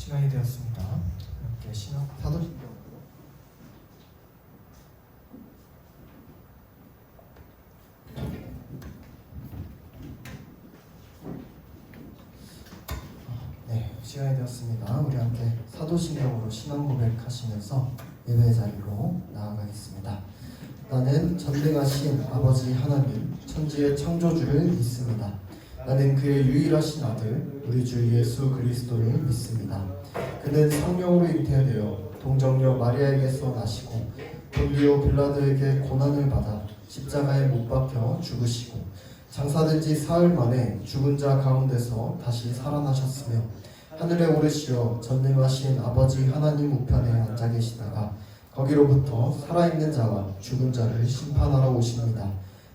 시간이 되었습니다. 함께 신앙 사도신경으로 시간이 되었습니다. 우리 함께 사도신경으로 신앙 고백하시면서 예배 자리로 나아가겠습니다. 나는 전능하신 아버지 하나님 천지의 창조주를 믿습니다. 나는 그의 유일하신 아들 우리 주 예수 그리스도를 믿습니다. 그는 성령으로 잉태되어 동정녀 마리아에게서 나시고 본디오 빌라도에게 고난을 받아 십자가에 못 박혀 죽으시고 장사된 지 사흘 만에 죽은 자 가운데서 다시 살아나셨으며 하늘에 오르시어 전능하신 아버지 하나님 우편에 앉아 계시다가 거기로부터 살아있는 자와 죽은 자를 심판하러 오십니다.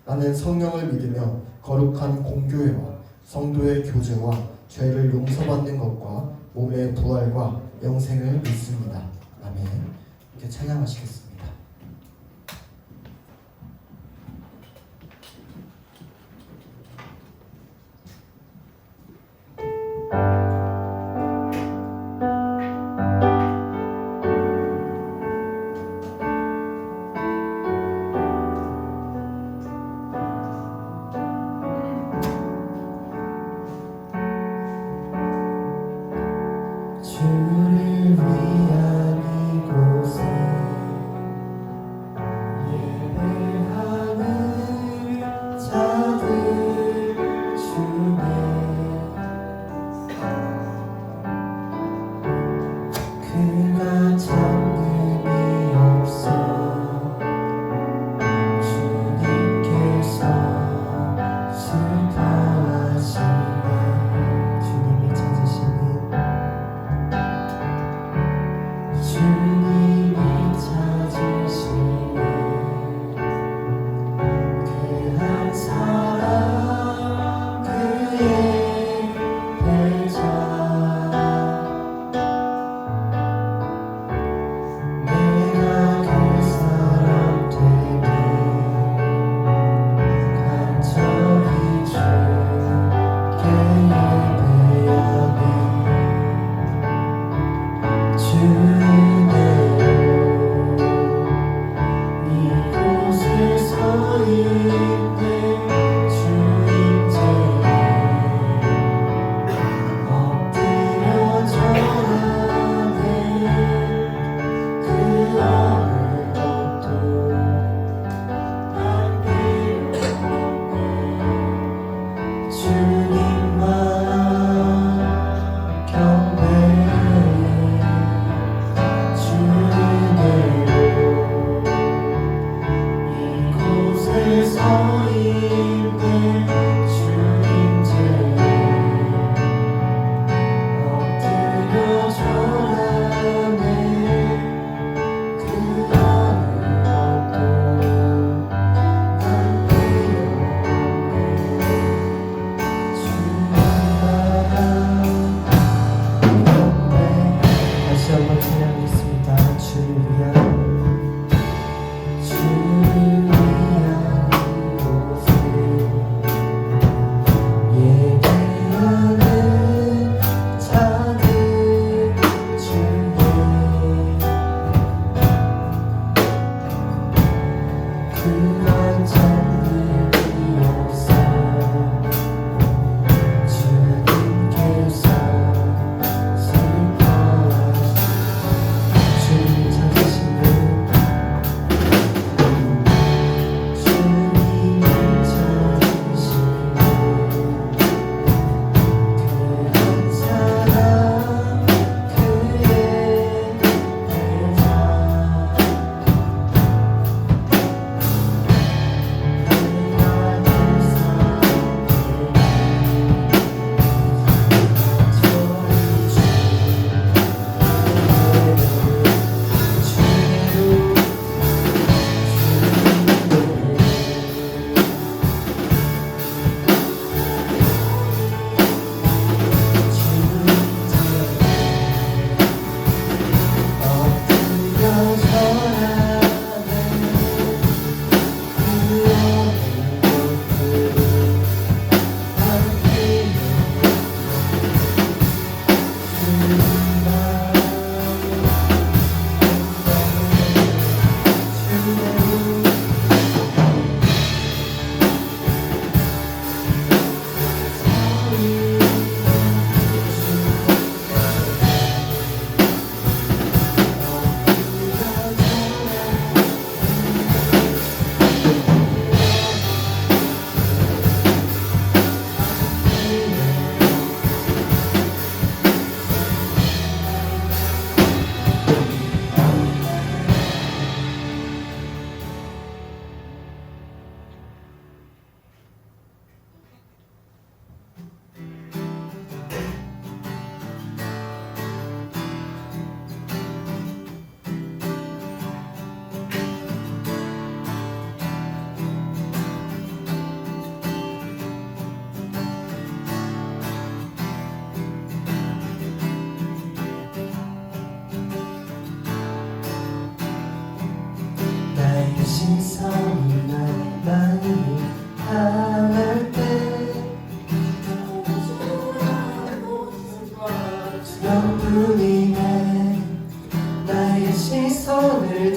나는 성령을 믿으며 거룩한 공교회와 성도의 교제와 죄를 용서받는 것과 몸의 부활과 영생을 믿습니다. 아멘. 이렇게 찬양하시겠습니다.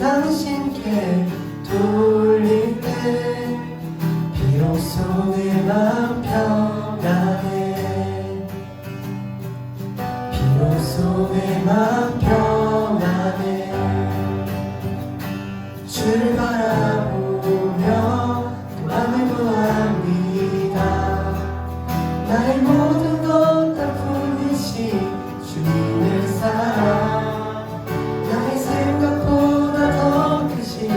당신께 돌릴 때 비로소 내 맘 평안해 비로소 내 맘 평안해 주를 바라보며 그 맘을 구합니다 나의 모든 것 다 품으신 주님의 사랑 나의 생각보다 더 크신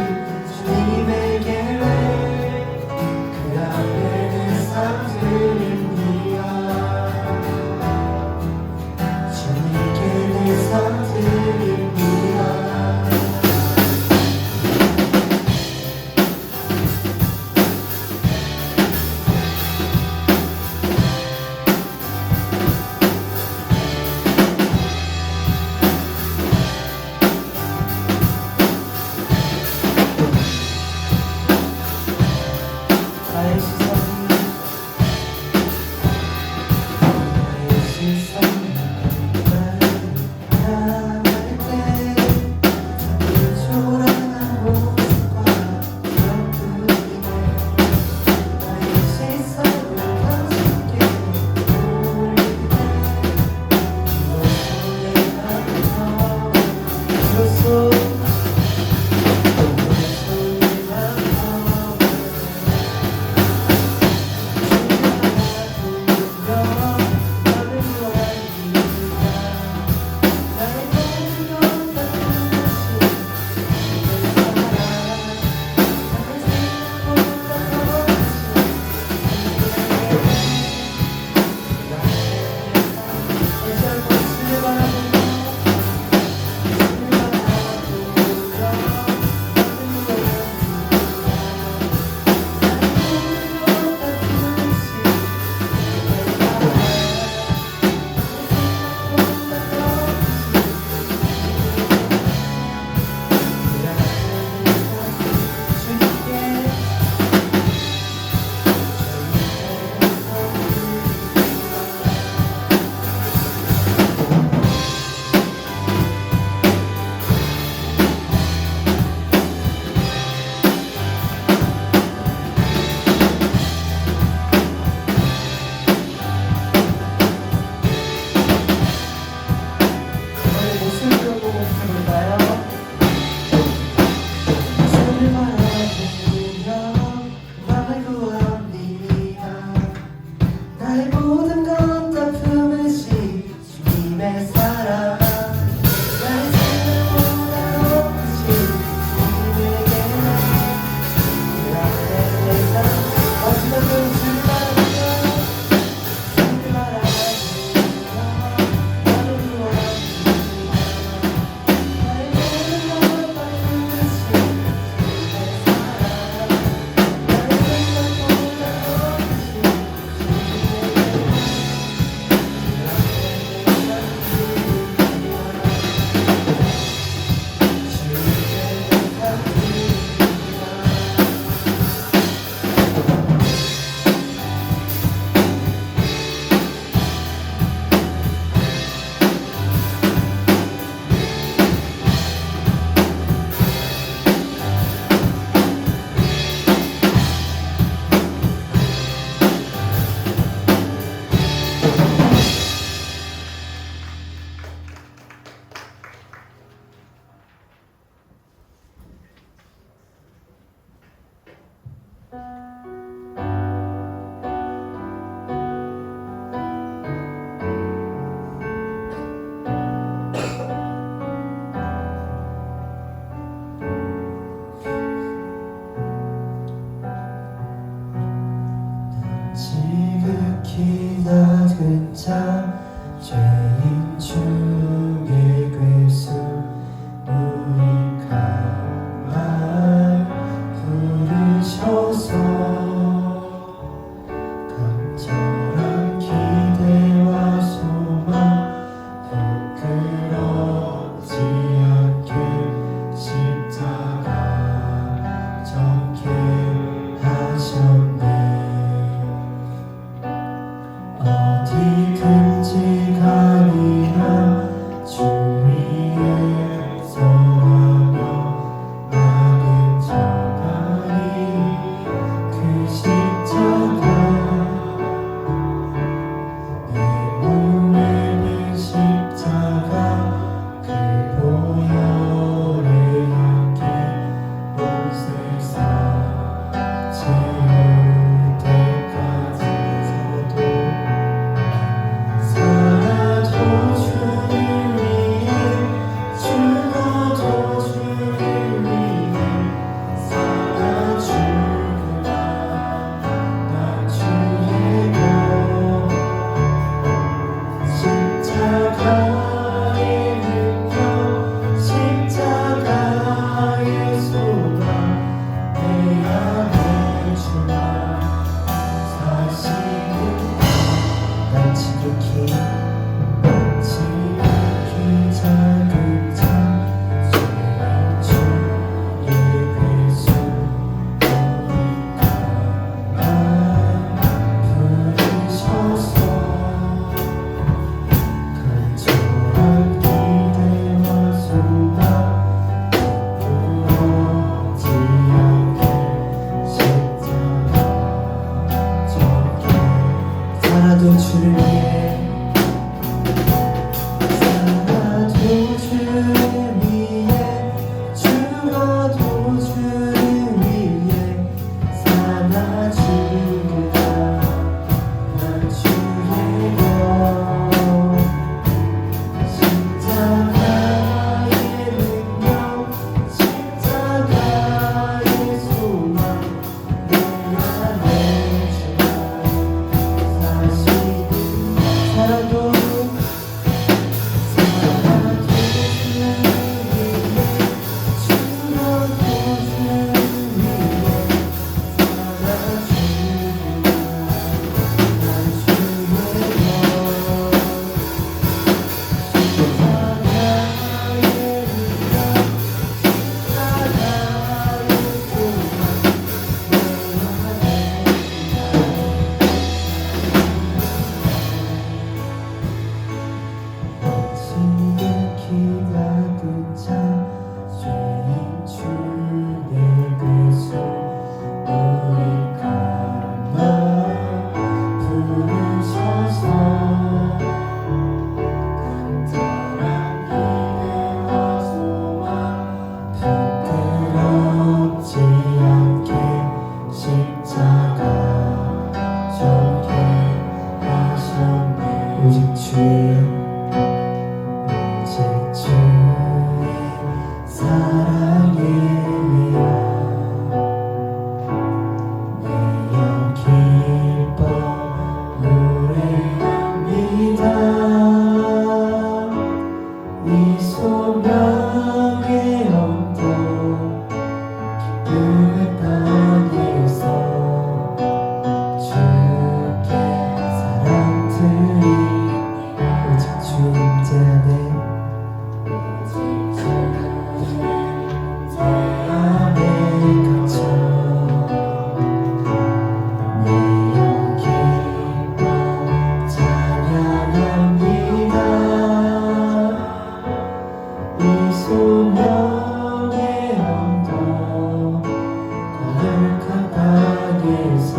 소명의 언덕 거룩한 땅에서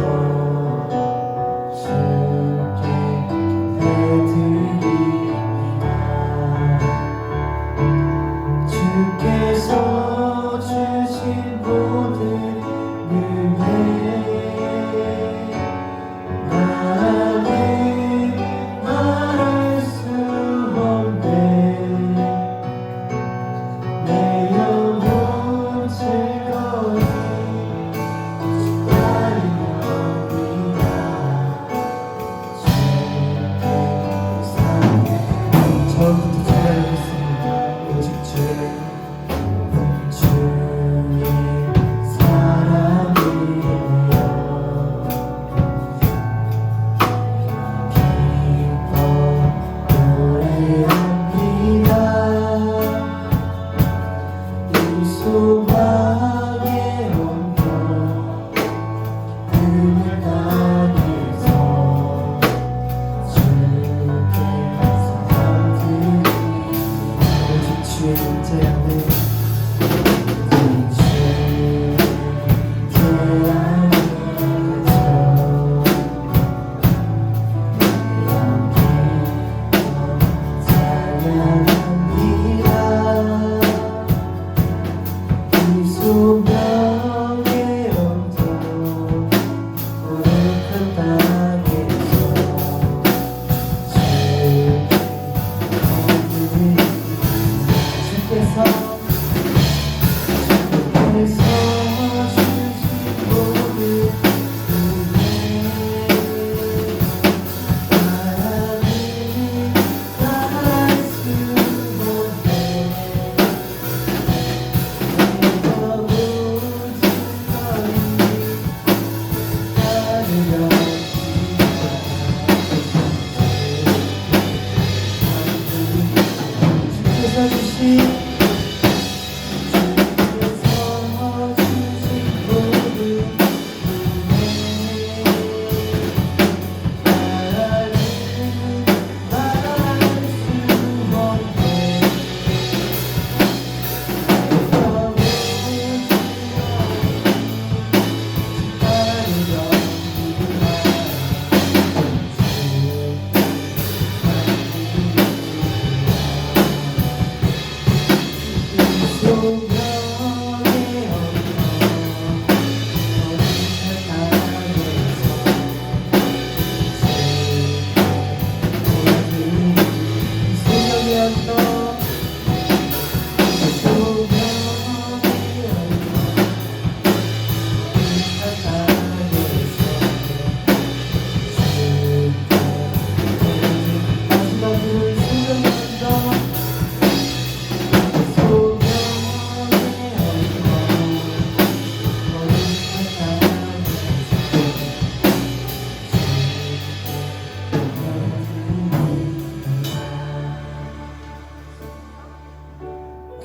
주께 예배드립니다. 주께서 주신 모든 은혜 나는 말할 수 없네. 내 영혼 즐거이 기다리옵니다. 저부터 기다리겠습니다. 오직 주의 사랑이여 기뻐 노래합니다. 이 소망의 언덕 그늘 땅에서 주께 사랑드립니다. 오직 주의 인자하네. 소명의 언덕 거룩한 땅에서 주께서 주신 모든 은혜 나는 말할 수 없네. 주께서 주신 모든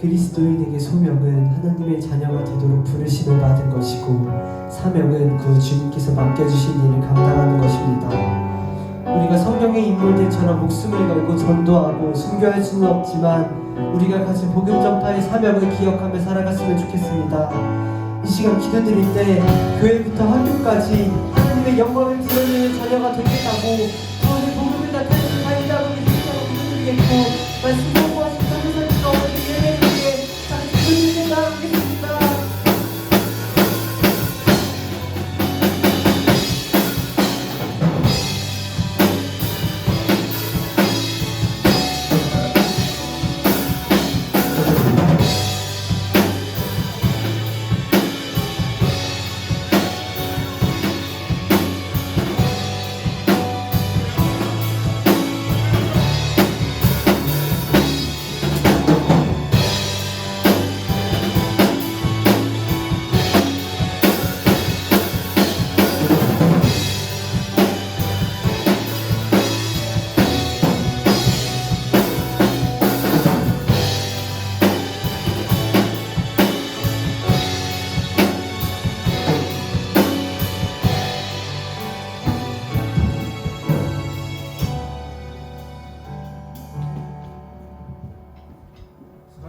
그리스도인에게 소명은 하나님의 자녀가 되도록 부르심을 받은 것이고 사명은 그 주님께서 맡겨주신 일을 감당하는 것입니다. 우리가 성경의 인물들처럼 목숨을 걸고 전도하고 순교할 수는 없지만 우리가 가진 복음 전파의 사명을 기억하며 살아갔으면 좋겠습니다. 이 시간 기도드릴 때 교회부터 학교까지 하나님의 영광을 드러내는 자녀가 되겠다고 그것의 복음을 나타내는 자녀라고 믿으시다고 기도드리겠고 말씀 성공하신 선교사님과 어머니 예배에게 같이 기도드리는 나아가겠습니다.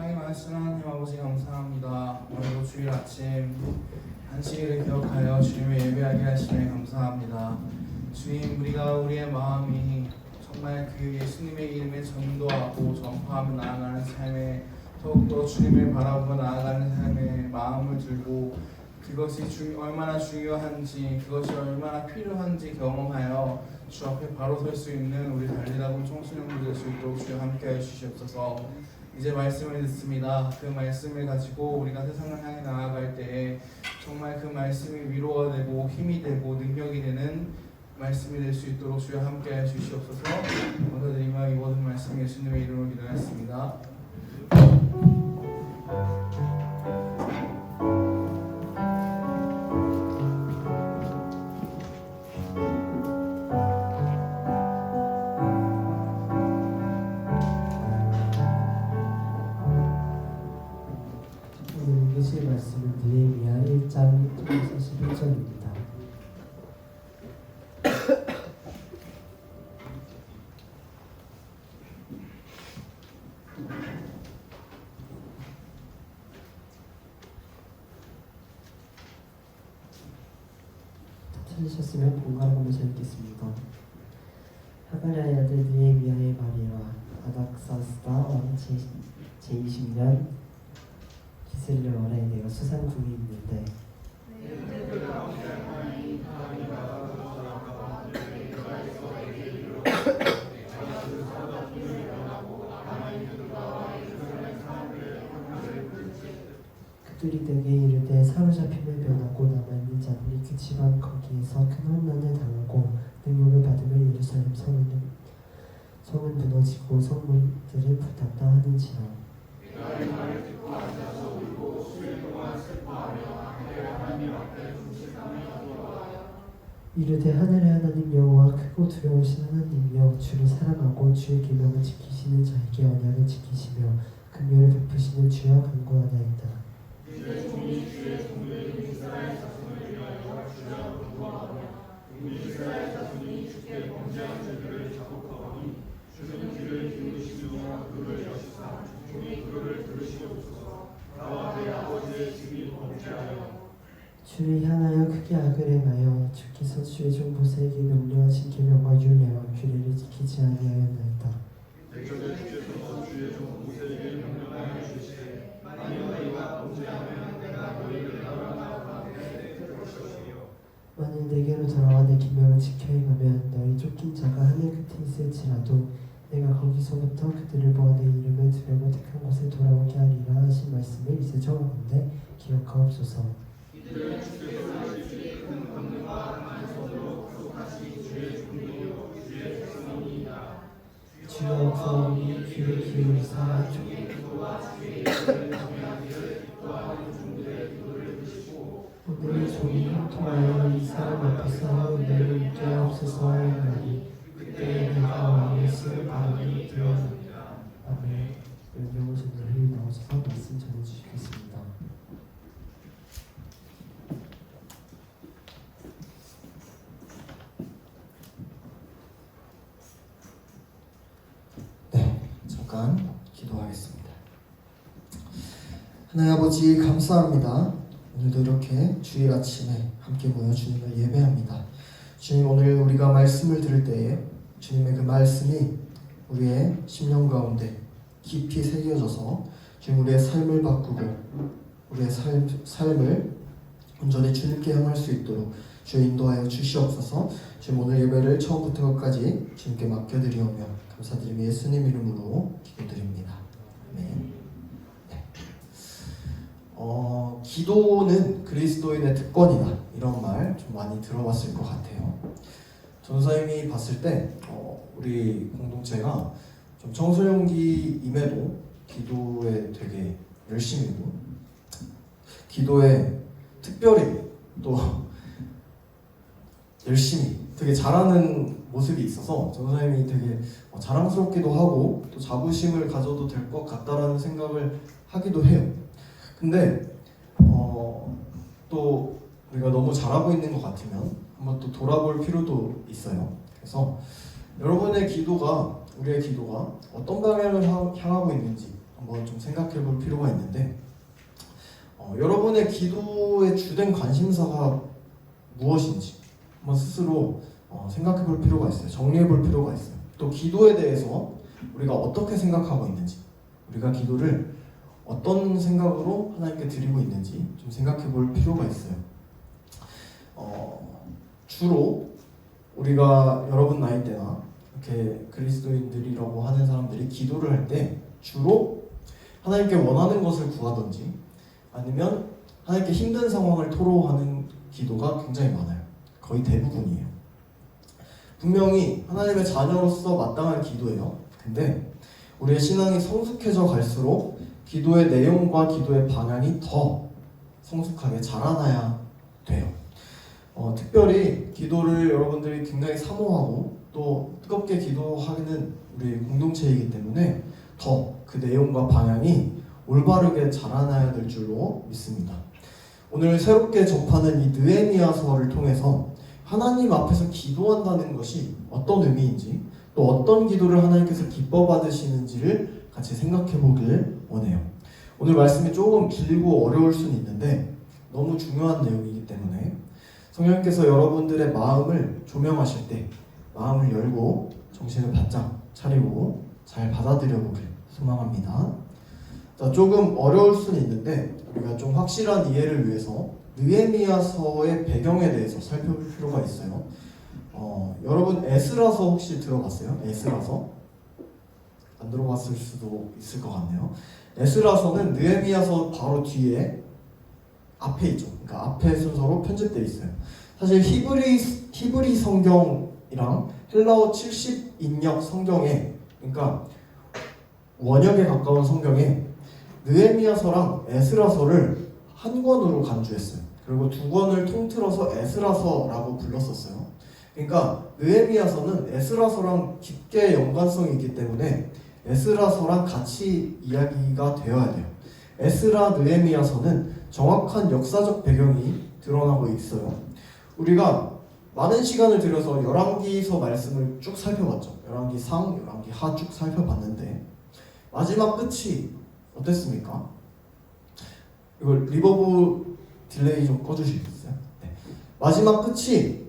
사랑이 많으신 하나님 아버지 감사합니다. 오늘도 주일 아침 안식일을 기억하여 주님을 예배하게 하시며 감사합니다. 주님, 우리의 마음이 정말 그 예수님의 이름에 전도하고 전파하며 나아가는 삶에 더욱더 주님을 바라보며 나아가는 삶에 마음을 들고 그것이 얼마나 중요한지, 그것이 얼마나 필요한지 경험하여 주 앞에 바로 설 수 있는 우리 달리다본 청소년들 될 수 있도록 주여 함께하여 주시옵소서. 이제 말씀을 듣습니다. 그 말씀을 가지고 우리가 세상을 향해 나아갈 때에 정말 그 말씀이 위로가 되고 힘이 되고 능력이 되는 말씀이 될 수 있도록 주여 함께하여 주시옵소서. 감사드리며 이 모든 말씀 예수님의 이름으로 기도했습니다. 오늘 읽으실 말씀은 느헤미야 1장 41절입니다. 찾으셨으면 번갈아가면서 읽겠습니다. 하가랴의 아들 느헤미야의 말이라. 아닥사스다 왕 제20년 기슬레월에 내가 수상궁이 있는데 그들이 내게 이르되 사로잡힘을 면하고 남아있는 자들이 그 지방 거기에서 큰 혼난을 당하고 능욕을 받으며 예루살렘 성은 무너지고 성문들을 불탔다 하는지라. 이르되 하늘의 하나님 여호와 크고 두려우신 하나님이여 주를 사랑하고 주의 계명을 지키시는 자에게 언약을 지키시며 긍휼을 베푸시는 주여 간구하나이다. 주를 향하여 크게 악을 행하여 주께서 주의 종 모세에게 명령하신 계명과 율례와 규례를 지키지 아니하였나이다. 만일 내게로 돌아와 내 계명을 지켜 행하면 너희 쫓긴 자가 하늘 끝에 있을지라도 내가 거기서부터 그들을 보아 내 이름을 두려고 택한 곳에 돌아오게 하리라 하신 말씀을 이제 정하건대 기억하옵소서. 주여 구하오니 귀를 기울이사 오늘 종이 형통하여 이 사람 앞에서 은혜를 입게 하옵소서 하였나니 그때 내가 왕의 씨를 바라기 되었습니다. 아멘. 연경호 전도를 나오셔서 말씀 전해주시겠습니다. 잠깐 기도하겠습니다. 하나님 아버지 감사합니다. 오늘도 이렇게 주일 아침에 함께 모여 주님을 예배합니다. 주님, 오늘 우리가 말씀을 들을 때에 주님의 그 말씀이 우리의 심령 가운데 깊이 새겨져서 주님 우리의 삶을 바꾸고 우리의 삶을 온전히 주님께 향할 수 있도록 주여 인도하여 주시옵소서. 주님 오늘 예배를 처음부터 끝까지 주님께 맡겨드리오며 감사드리며 예수님 이름으로 기도드립니다. 아멘. 네. 기도는 그리스도인의 특권이다, 이런 말 좀 많이 들어봤을 것 같아요. 전사님이 봤을 때 우리 공동체가 좀 청소년기임에도 기도에 되게 열심히고 기도에 특별히 또 열심히 되게 잘하는 모습이 있어서 전사님이 되게 자랑스럽기도 하고 또 자부심을 가져도 될 것 같다라는 생각을 하기도 해요. 근데 또 우리가 너무 잘하고 있는 것 같으면 한번 또 돌아볼 필요도 있어요. 그래서 여러분의 기도가, 우리의 기도가 어떤 방향을 향하고 있는지 한번 좀 생각해 볼 필요가 있는데 여러분의 기도의 주된 관심사가 무엇인지 한번 스스로 생각해 볼 필요가 있어요. 정리해 볼 필요가 있어요. 또 기도에 대해서 우리가 어떻게 생각하고 있는지, 우리가 기도를 어떤 생각으로 하나님께 드리고 있는지 좀 생각해 볼 필요가 있어요. 주로 우리가 여러분 나이대나 이렇게 그리스도인들이라고 하는 사람들이 기도를 할 때 주로 하나님께 원하는 것을 구하든지 아니면 하나님께 힘든 상황을 토로하는 기도가 굉장히 많아요. 거의 대부분이에요. 분명히 하나님의 자녀로서 마땅한 기도예요. 근데 우리의 신앙이 성숙해져 갈수록 기도의 내용과 기도의 방향이 더 성숙하게 자라나야 돼요. 특별히 기도를 여러분들이 굉장히 사모하고 또 뜨겁게 기도하는 우리 공동체이기 때문에 더 그 내용과 방향이 올바르게 자라나야 될 줄로 믿습니다. 오늘 새롭게 접하는 이 느헤미야서를 통해서 하나님 앞에서 기도한다는 것이 어떤 의미인지 또 어떤 기도를 하나님께서 기뻐 받으시는지를 같이 생각해 보길 원해요. 오늘 말씀이 조금 길고 어려울 수는 있는데 너무 중요한 내용이기 때문에 성령께서 여러분들의 마음을 조명하실 때 마음을 열고 정신을 바짝 차리고 잘 받아들여 보길 소망합니다. 자, 조금 어려울 수는 있는데 우리가 좀 확실한 이해를 위해서 느헤미야서의 배경에 대해서 살펴볼 필요가 있어요. 여러분 에스라서 혹시 들어봤어요? 에스라서? 안 들어봤을 수도 있을 것 같네요. 에스라서는 느헤미야서 바로 뒤에 앞에 있죠. 그러니까 앞에 순서로 편집되어 있어요. 사실 히브리 성경이랑 헬라어 70인역 성경에, 그러니까 원역에 가까운 성경에 느헤미야서랑 에스라서를 한 권으로 간주했어요. 그리고 두 권을 통틀어서 에스라서라고 불렀었어요. 그러니까 느헤미야서는 에스라서랑 깊게 연관성이 있기 때문에 에스라서랑 같이 이야기가 되어야 돼요. 에스라 느헤미야서는 정확한 역사적 배경이 드러나고 있어요. 우리가 많은 시간을 들여서 열왕기서 말씀을 쭉 살펴봤죠. 열왕기 상, 열왕기 하 쭉 살펴봤는데 마지막 끝이 어땠습니까? 이걸 리버브 딜레이 좀 꺼주시겠어요? 네. 마지막 끝이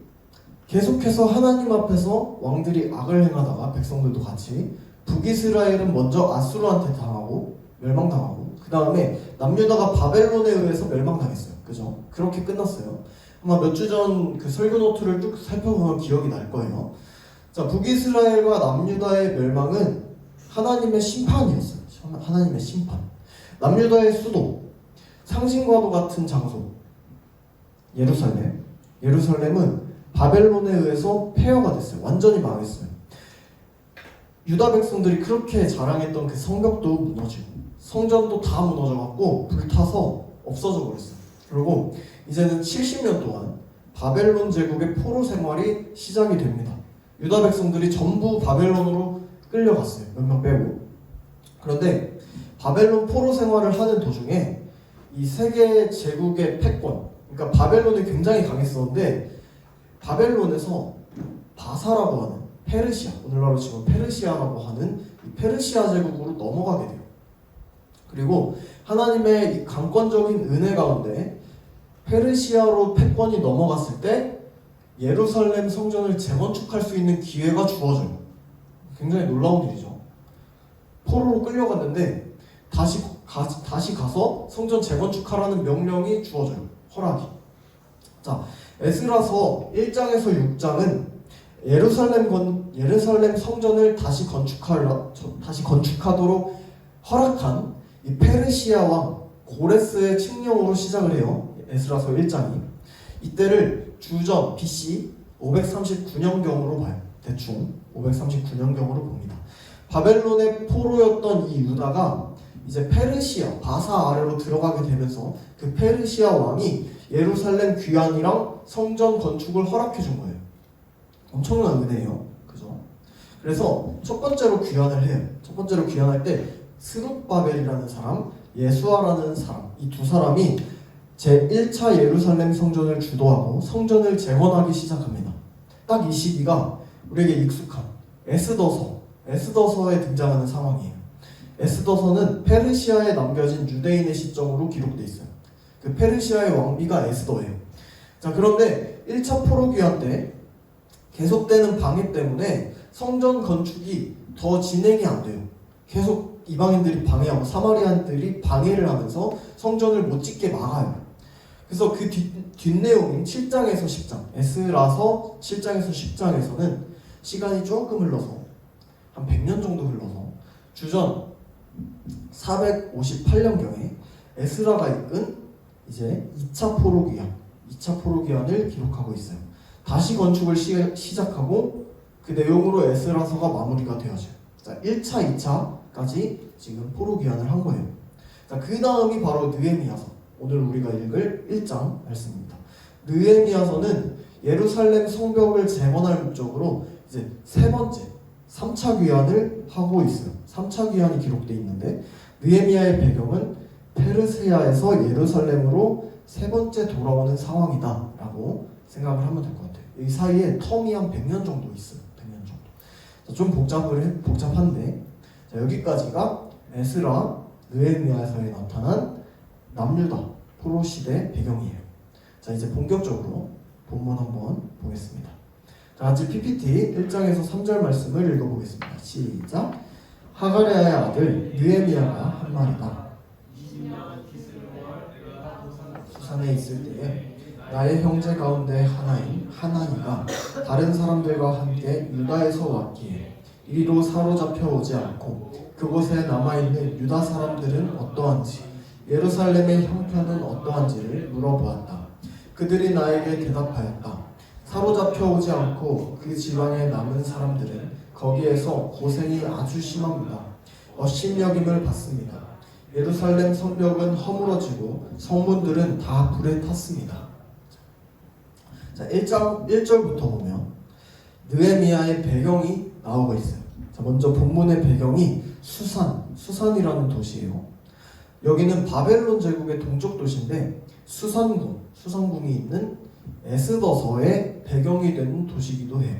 계속해서 하나님 앞에서 왕들이 악을 행하다가 백성들도 같이 북이스라엘은 먼저 아수르한테 당하고 멸망당하고 그 다음에 남유다가 바벨론에 의해서 멸망당했어요. 그죠? 그렇게 끝났어요. 아마 몇 주 전 그 설교 노트를 쭉 살펴보면 기억이 날 거예요. 자, 북이스라엘과 남유다의 멸망은 하나님의 심판이었어요. 하나님의 심판. 남유다의 수도, 상신과도 같은 장소, 예루살렘은 바벨론에 의해서 폐허가 됐어요. 완전히 망했어요. 유다 백성들이 그렇게 자랑했던 그 성벽도 무너지고 성전도 다 무너져갖고 불타서 없어져 버렸어요. 그리고 이제는 70년 동안 바벨론 제국의 포로 생활이 시작이 됩니다. 유다 백성들이 전부 바벨론으로 끌려갔어요. 몇 명 빼고. 그런데 바벨론 포로 생활을 하는 도중에 이 세계 제국의 패권, 그러니까 바벨론이 굉장히 강했었는데 바벨론에서 바사라고 하는 페르시아, 오늘날로 치면 페르시아라고 하는 이 페르시아 제국으로 넘어가게 돼요. 그리고 하나님의 이 강권적인 은혜 가운데 페르시아로 패권이 넘어갔을 때 예루살렘 성전을 재건축할 수 있는 기회가 주어져요. 굉장히 놀라운 일이죠. 포로로 끌려갔는데 다시 가서 성전 재건축하라는 명령이 주어져요. 허락이. 자, 에스라서 1장에서 6장은 예루살렘 성전을 다시 건축하도록 허락한 이 페르시아 왕 고레스의 칙령으로 시작을 해요. 에스라서 1장이. 이때를 주전 BC 539년경으로 봐요. 대충 539년경으로 봅니다. 바벨론의 포로였던 이 유다가 이제 페르시아, 바사 아래로 들어가게 되면서 그 페르시아 왕이 예루살렘 귀환이랑 성전 건축을 허락해 준 거예요. 엄청난 은혜예요. 그죠? 그래서 첫 번째로 귀환을 해요. 첫 번째로 귀환할 때 스룹바벨이라는 사람, 예수아라는 사람, 이 두 사람이 제1차 예루살렘 성전을 주도하고 성전을 재건하기 시작합니다. 딱 이 시기가 우리에게 익숙한 에스더서에 등장하는 상황이에요. 에스더서는 페르시아에 남겨진 유대인의 시점으로 기록돼 있어요. 그 페르시아의 왕비가 에스더예요. 자, 그런데 1차 포로기한 때 계속되는 방해 때문에 성전 건축이 더 진행이 안 돼요. 계속 이방인들이 방해하고 사마리안들이 방해를 하면서 성전을 못 짓게 막아요. 그래서 그 뒷내용인 7장에서 10장, 에스라서 7장에서 10장에서는 시간이 조금 흘러서 한 100년 정도 흘러서 주전 458년경에 에스라가 이끈 이제 2차 포로기한을 기록하고 있어요. 다시 건축을 시작하고 그 내용으로 에스라서가 마무리가 되어져요. 자, 1차, 2차까지 지금 포로기한을 한 거예요. 자, 그 다음이 바로 느헤미야서. 오늘 우리가 읽을 1장 말씀입니다. 느헤미야서는 예루살렘 성벽을 재건할 목적으로 이제 세 번째 3차 귀환을 하고 있어요. 3차 귀환이 기록되어 있는데 느헤미야의 배경은 페르시아에서 예루살렘으로 세 번째 돌아오는 상황이다 라고 생각을 하면 될 것 같아요. 이 사이에 텀이 한 100년 정도 있어요. 100년 정도. 자, 좀 복잡한데 자, 여기까지가 에스라 느헤미야서에 나타난 남유다 포로 시대 배경이에요. 자, 이제 본격적으로 본문 한번 보겠습니다. 자, 같이 PPT 1장에서 3절 말씀을 읽어보겠습니다. 시작. 하가랴의 아들 느헤미야가 한 말이다. 수산에 있을 때에 나의 형제 가운데 하나인 하나니가 다른 사람들과 함께 유다에서 왔기에 이리로 사로잡혀 오지 않고 그곳에 남아있는 유다 사람들은 어떠한지 예루살렘의 형편은 어떠한지를 물어보았다. 그들이 나에게 대답하였다. 사로잡혀 오지 않고 그 지방에 남은 사람들은 거기에서 고생이 아주 심합니다. 업신여김을 받습니다. 예루살렘 성벽은 허물어지고 성문들은 다 불에 탔습니다. 자, 1장 1절부터 보면 느헤미야의 배경이 나오고 있어요. 자, 먼저 본문의 배경이 수산이라는 도시예요. 여기는 바벨론 제국의 동쪽 도시인데 수산궁이 있는 에스더서의 배경이 되는 도시이기도 해요.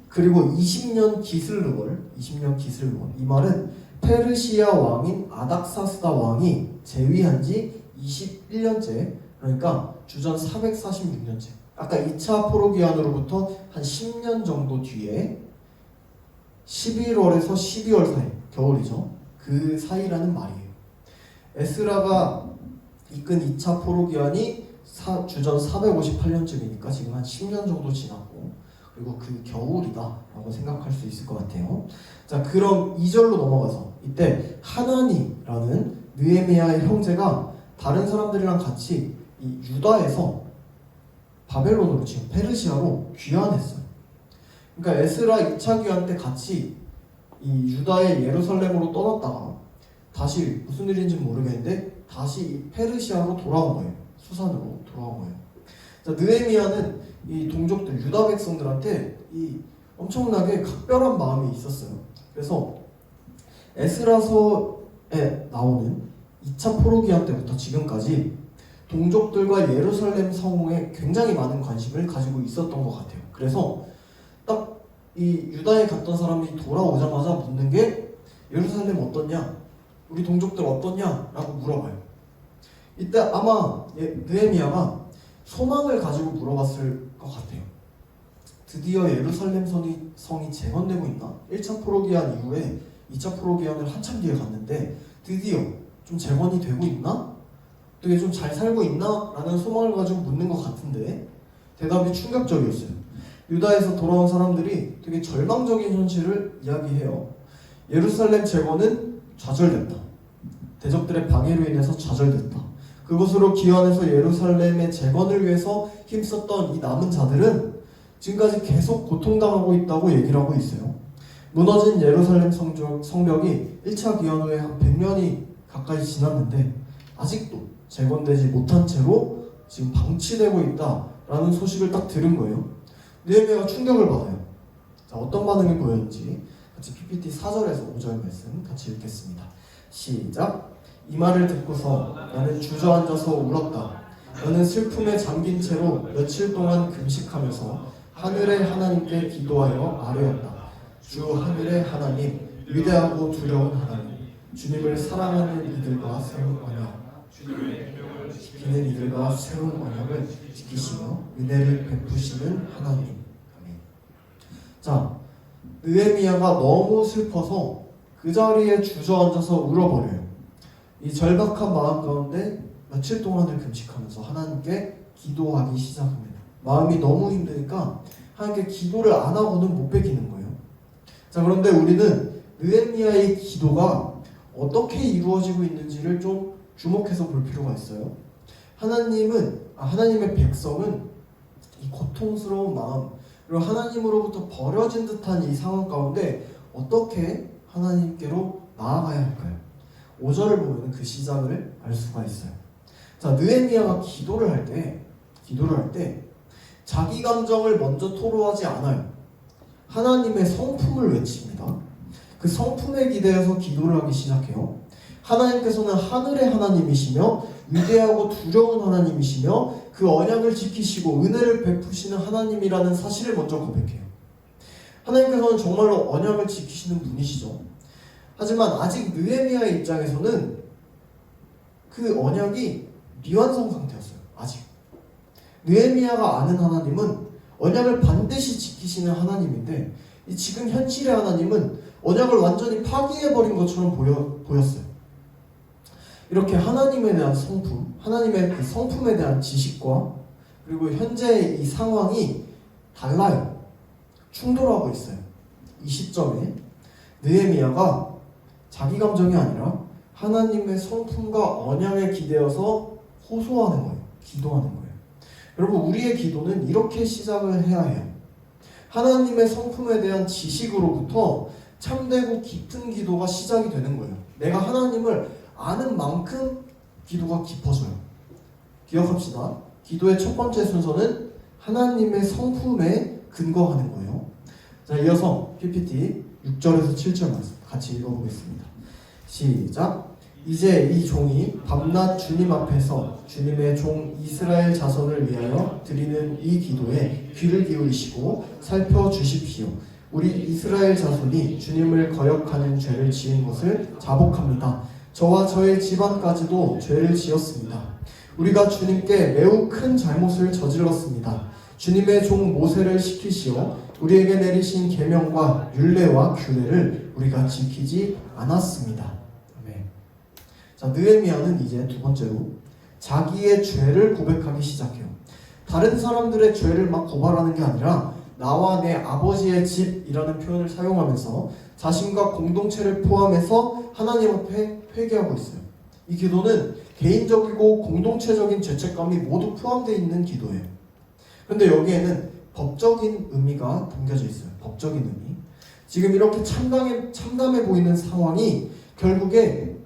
그리고 20년 기슬르월 이 말은 페르시아 왕인 아닥사스다 왕이 재위한 지 21년째, 그러니까 주전 446년째. 아까 2차 포로기한으로부터 한 10년 정도 뒤에 11월에서 12월 사이, 겨울이죠. 그 사이라는 말이에요. 에스라가 이끈 2차 포로기한이 주전 458년쯤이니까 지금 한 10년 정도 지났고, 그리고 그 겨울이다 라고 생각할 수 있을 것 같아요. 자, 그럼 2절로 넘어가서 이때 하나니라는 느헤미야의 형제가 다른 사람들이랑 같이 이 유다에서 바벨론으로, 지금 페르시아로 귀환했어요. 그러니까 에스라 2차 귀환 때 같이 이 유다의 예루살렘으로 떠났다가 다시 무슨 일인지 모르겠는데 다시 페르시아로 돌아온 거예요. 수산으로 돌아온 거예요. 자, 느헤미야는 이 동족들 유다 백성들한테 이 엄청나게 각별한 마음이 있었어요. 그래서 에스라서에 나오는 2차 포로기한 때부터 지금까지 동족들과 예루살렘 성에 굉장히 많은 관심을 가지고 있었던 것 같아요. 그래서 딱 이 유다에 갔던 사람이 돌아오자마자 묻는 게 예루살렘 어떻냐? 우리 동족들 어떻냐? 라고 물어봐요. 이때 아마 느헤미야가 소망을 가지고 물어봤을 것 같아요. 드디어 예루살렘 성이 재건되고 있나? 1차 포로기한 이후에 2차 포로기한을 한참 뒤에 갔는데 드디어 좀 재건이 되고 있나? 되게 좀 잘 살고 있나? 라는 소망을 가지고 묻는 것 같은데 대답이 충격적이었어요. 유다에서 돌아온 사람들이 되게 절망적인 현실을 이야기해요. 예루살렘 재건은 좌절됐다. 대적들의 방해로 인해서 좌절됐다. 그곳으로 귀환해서 예루살렘의 재건을 위해서 힘썼던 이 남은 자들은 지금까지 계속 고통당하고 있다고 얘기를 하고 있어요. 무너진 예루살렘 성벽이 1차 귀환 후에 한 100년이 가까이 지났는데 아직도 재건되지 못한 채로 지금 방치되고 있다라는 소식을 딱 들은 거예요. 느헤미야가 충격을 받아요. 자, 어떤 반응이 보였는지 같이 PPT 4절에서 5절 말씀 같이 읽겠습니다. 시작. 이 말을 듣고서 나는 주저앉아서 울었다. 나는 슬픔에 잠긴 채로 며칠 동안 금식하면서 하늘의 하나님께 기도하여 아뢰었다. 주 하늘의 하나님, 위대하고 두려운 하나님, 주님을 사랑하는 이들과 새로운 언약, 지키는 이들과 새로운 언약을 지키시며 은혜를 베푸시는 하나님. 아멘. 자, 느헤미야가 너무 슬퍼서 그 자리에 주저앉아서 울어버려요. 이 절박한 마음 가운데 며칠 동안을 금식하면서 하나님께 기도하기 시작합니다. 마음이 너무 힘드니까 하나님께 기도를 안 하고는 못 베기는 거예요. 자, 그런데 우리는 느헤미야의 기도가 어떻게 이루어지고 있는지를 좀 주목해서 볼 필요가 있어요. 하나님의 백성은 이 고통스러운 마음, 그리고 하나님으로부터 버려진 듯한 이 상황 가운데 어떻게 하나님께로 나아가야 할까요? 5절을 보면 그 시작을 알 수가 있어요. 자, 느헤미야가 기도를 할 때 자기 감정을 먼저 토로하지 않아요. 하나님의 성품을 외칩니다. 그 성품에 기대어서 기도를 하기 시작해요. 하나님께서는 하늘의 하나님이시며 위대하고 두려운 하나님이시며 그 언약을 지키시고 은혜를 베푸시는 하나님이라는 사실을 먼저 고백해요. 하나님께서는 정말로 언약을 지키시는 분이시죠. 하지만 아직 느헤미야의 입장에서는 그 언약이 미완성 상태였어요. 아직 느헤미야가 아는 하나님은 언약을 반드시 지키시는 하나님인데 지금 현실의 하나님은 언약을 완전히 파기해버린 것처럼 보였어요. 이렇게 하나님에 대한 성품, 하나님의 그 성품에 대한 지식과 그리고 현재의 이 상황이 달라요. 충돌하고 있어요. 이 시점에 느헤미야가 자기 감정이 아니라 하나님의 성품과 언약에 기대어서 호소하는 거예요. 기도하는 거예요. 여러분, 우리의 기도는 이렇게 시작을 해야 해요. 하나님의 성품에 대한 지식으로부터 참되고 깊은 기도가 시작이 되는 거예요. 내가 하나님을 아는 만큼 기도가 깊어져요. 기억합시다. 기도의 첫 번째 순서는 하나님의 성품에 근거하는 거예요. 자, 이어서 PPT 6절에서 7절 말씀 같이 읽어보겠습니다. 시작. 이제 이 종이 밤낮 주님 앞에서 주님의 종 이스라엘 자손을 위하여 드리는 이 기도에 귀를 기울이시고 살펴주십시오. 우리 이스라엘 자손이 주님을 거역하는 죄를 지은 것을 자복합니다. 저와 저의 집안까지도 죄를 지었습니다. 우리가 주님께 매우 큰 잘못을 저질렀습니다. 주님의 종 모세를 시키시어 우리에게 내리신 계명과 율례와 규례를 우리가 지키지 않았습니다. 아멘. 자, 느헤미야는 이제 두 번째로 자기의 죄를 고백하기 시작해요. 다른 사람들의 죄를 막 고발하는 게 아니라 나와 내 아버지의 집이라는 표현을 사용하면서 자신과 공동체를 포함해서 하나님 앞에 회개하고 있어요. 이 기도는 개인적이고 공동체적인 죄책감이 모두 포함되어 있는 기도예요. 그런데 여기에는 법적인 의미가 담겨져 있어요. 법적인 의미. 지금 이렇게 참담해 보이는 상황이 결국에